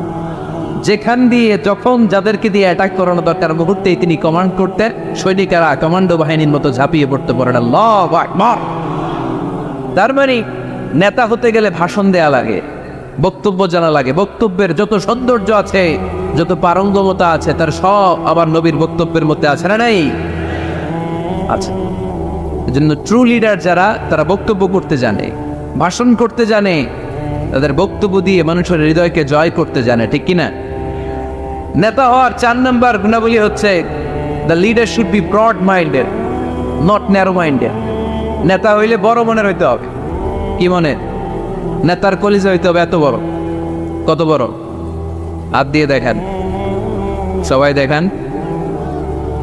B: যেখান দিয়ে যখন যাদেরকে দিয়ে অ্যাটাক করানো দরকার মুহূর্তেই তিনি কমান্ড করতেন। সৈনিকেরা কমান্ডো বাহিনীর মতো ঝাঁপিয়ে পড়তে পারেন আল্লাহু আকবার। তার মানে নেতা হতে গেলে ভাষণ দেয়া লাগে, বক্তব্য জানা লাগে। বক্তব্যের যত সৌন্দর্য আছে, যত পারঙ্গমতা আছে, তার সব আবার নবীর বক্তব্যের মধ্যে আছে না নাই? আচ্ছা, এজন্য ট্রু লিডার যারা, তারা বক্তব্য করতে জানে, ভাষণ করতে জানে, তাদের বক্তব্য দিয়ে মানুষের হৃদয়কে জয় করতে জানে, ঠিক কিনা? নেতা হওয়ার 4 নম্বর গুণাবলী হচ্ছে the leader should be broad minded, not narrow minded. নেতা হইলে বড় মনের হইতে হবে। কি মনে? নেতার কলিজা হইতে হবে এত বড়। কত বড়? হাত দিয়ে দেখেন, সবাই দেখেন,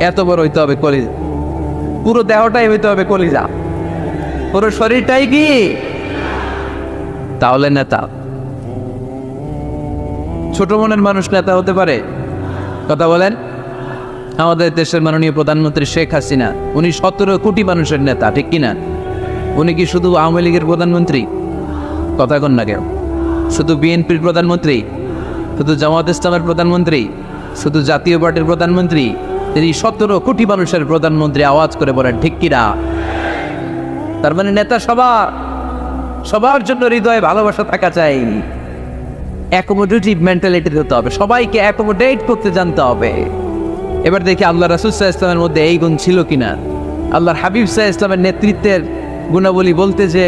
B: এত বড় হইতে হবে কলিজা। পুরো দেহটাই হইতে হবে কলিজা, পুরো শরীরটাই কি? তাহলে নেতা। ছোট মনের মানুষ নেতা হতে পারে? কথা বলেন। আমাদের দেশের মাননীয় প্রধানমন্ত্রী শেখ হাসিনা, উনি 17 কোটি মানুষের নেতা, ঠিক কিনা? উনি কি শুধু আওয়ামী লীগের প্রধানমন্ত্রী? কথা কন না কেন? শুধু বিএনপির প্রধানমন্ত্রী? শুধু জামাত ইসলামের প্রধানমন্ত্রী? শুধু জাতীয় পার্টির প্রধানমন্ত্রী? তিনি 17 কোটি মানুষের প্রধানমন্ত্রী। আওয়াজ করে বলেন ঠিক কিনা? তার মানে নেতা সবার জন্য হৃদয়ে ভালোবাসা থাকা চাই। অ্যাকোমোডেটিভ মেন্টালিটি হতে হবে, সবাইকে অ্যাকোমোডেট করতে জানতে হবে। এবার দেখি আল্লাহ রাসূল সাল্লাল্লাহু আলাইহি ওয়াসাল্লামের মধ্যে এই গুণ ছিল কিনা। আল্লাহর হাবিব সাল্লাল্লাহু আলাইহি ওয়াসাল্লামের নেতৃত্বের গুণাবলী বলতে যে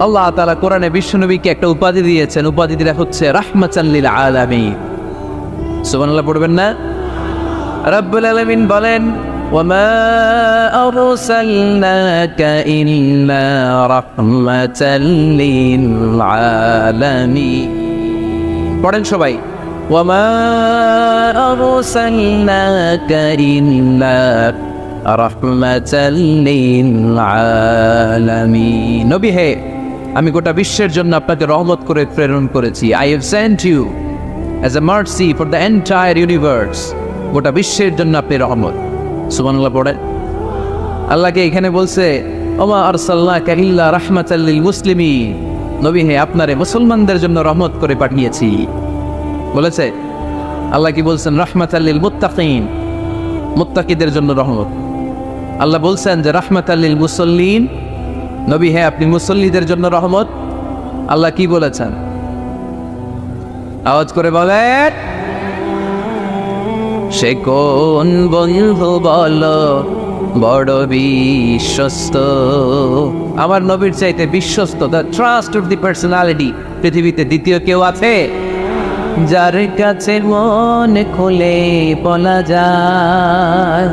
B: আল্লাহ তাআলা কোরআনে বিশ্বনবীকে একটা উপাধি দিয়েছেন। উপাধিটা হচ্ছে রাহমাতাল লিল আলামিন। সুবহানাল্লাহ পড়বেন না? রব্বুল আলামিন বলেন ওয়ামা আরসালনাকা ইল্লা রাহমাতাল লিল আলামিন। পড়েন সবাই, ওয়ামা আরসালনাকা ইল্লা রাহমাতাল লিল আলামিন। নবী হে, আমি গোটা বিশ্বের জন্য আপনাকে রহমত করে প্রেরণ করেছি। I have sent you as a mercy for the entire universe. গোটা বিশ্বের জন্য আপনি রহমত। সুবহানাল্লাহ পড়েন। আল্লাহকে এখানে বলছে ওমা আরসালনাকা ইল্লা রাহমাতাল লিল মুসলিমিন। নবী হে, আপনারে মুসলমানদের জন্য রহমত করে পাঠিয়েছি বলেছে। আল্লাহ কি বলছেন? রাহমাতাল লিল মুত্তাকিন, মুত্তাকিদের জন্য রহমত। আল্লাহ বলছেন যে রাহমাতাল লিল মুসাল্লিন, নবী হে আপনি মুসল্লিদের জন্য রহমত। আল্লাহ কি বলেছেন? আওয়াজ করে বলেন। সে কোন বন্ধু বলো বড় বিশ্বস্ত? আমার নবীর চাইতে বিশ্বস্ত, the trust of the personality, পৃথিবীতে দ্বিতীয় কেউ আছে? যার কাছে মন খুলে বলা যায়,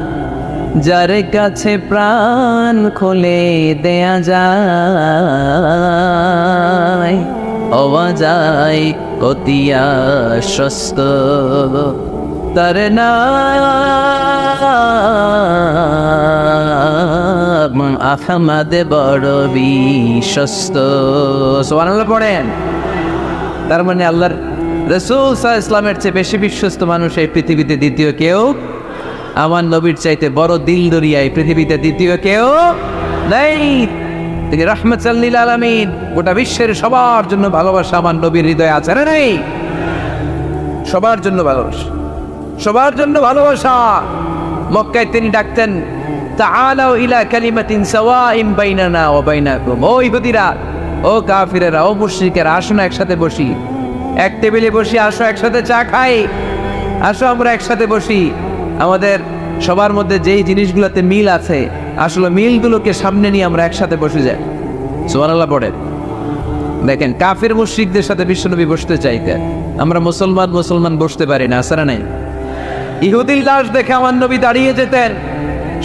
B: যার কাছে প্রাণ খুলে দেয়া যায়, হওয়া যায় অতি আশ্বস্ত। তার নাম আহমদ বড় বিশ্বস্ত। সুবহানাল্লাহ পড়েন। তার মানে আল্লাহর রাসূল সাল্লাল্লাহু আলাইহি ওয়াসাল্লামের চেয়ে বেশি বিশ্বস্ত মানুষ এই পৃথিবীতে দ্বিতীয় কেউ, আমার নবীর চাইতে বড় দিল দরিয়া এই পৃথিবীতে দ্বিতীয় কেউ নেই। তিনি রাহমাতাল লিল আলামিন, গোটা বিশ্বের সবার জন্য ভালোবাসা আমার নবীর হৃদয়ে আছে না নেই? সবার জন্য ভালোবাসা, সবার জন্য ভালোবাসা। মক্কায় তিনি ডাকতেন তাআলাউ ইলা কালিমাতিন সাওয়াইন বাইনানা ওয়া বাইনাকুম। ও ইহুদিরা, ও কাফিরেরা, ও মুশরিকেরা, আসো না একসাথে বসি, এক টেবিলে বসি, আসো একসাথে চা খাই, আসো আমরা একসাথে বসি। আমাদের সবার মধ্যে যেই জিনিসগুলোতে মিল আছে আসলে মিলগুলোকে সামনে নিয়ে আমরা একসাথে বসে যাই। সুবহানাল্লাহ পড়েন। দেখেন কাফির মুশরিকদের সাথে বিশ্বনবী বসতে চাইতেন, আমরা মুসলমান বসতে পারি না, আসলে নাই। ইহুদির লাশ দেখে আমার নবী দাঁড়িয়ে যেতেন,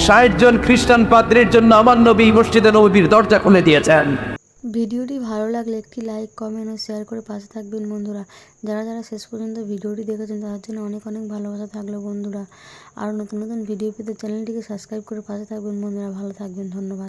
B: 60 জন খ্রিস্টান পাদ্রীর জন্য আমার নবী মসজিদে নববীর দরজা খুলে দিয়েছেন।
A: ভিডিওটি ভালো লাগলে একটি লাইক, কমেন্ট ও শেয়ার করে পাশে থাকবেন বন্ধুরা। যারা যারা শেষ পর্যন্ত ভিডিওটি দেখেছেন তাদের জন্য অনেক অনেক ভালোবাসা থাকলো বন্ধুরা। আরও নতুন নতুন ভিডিও পেতে চ্যানেলটিকে সাবস্ক্রাইব করে পাশে থাকবেন বন্ধুরা। ভালো থাকবেন, ধন্যবাদ।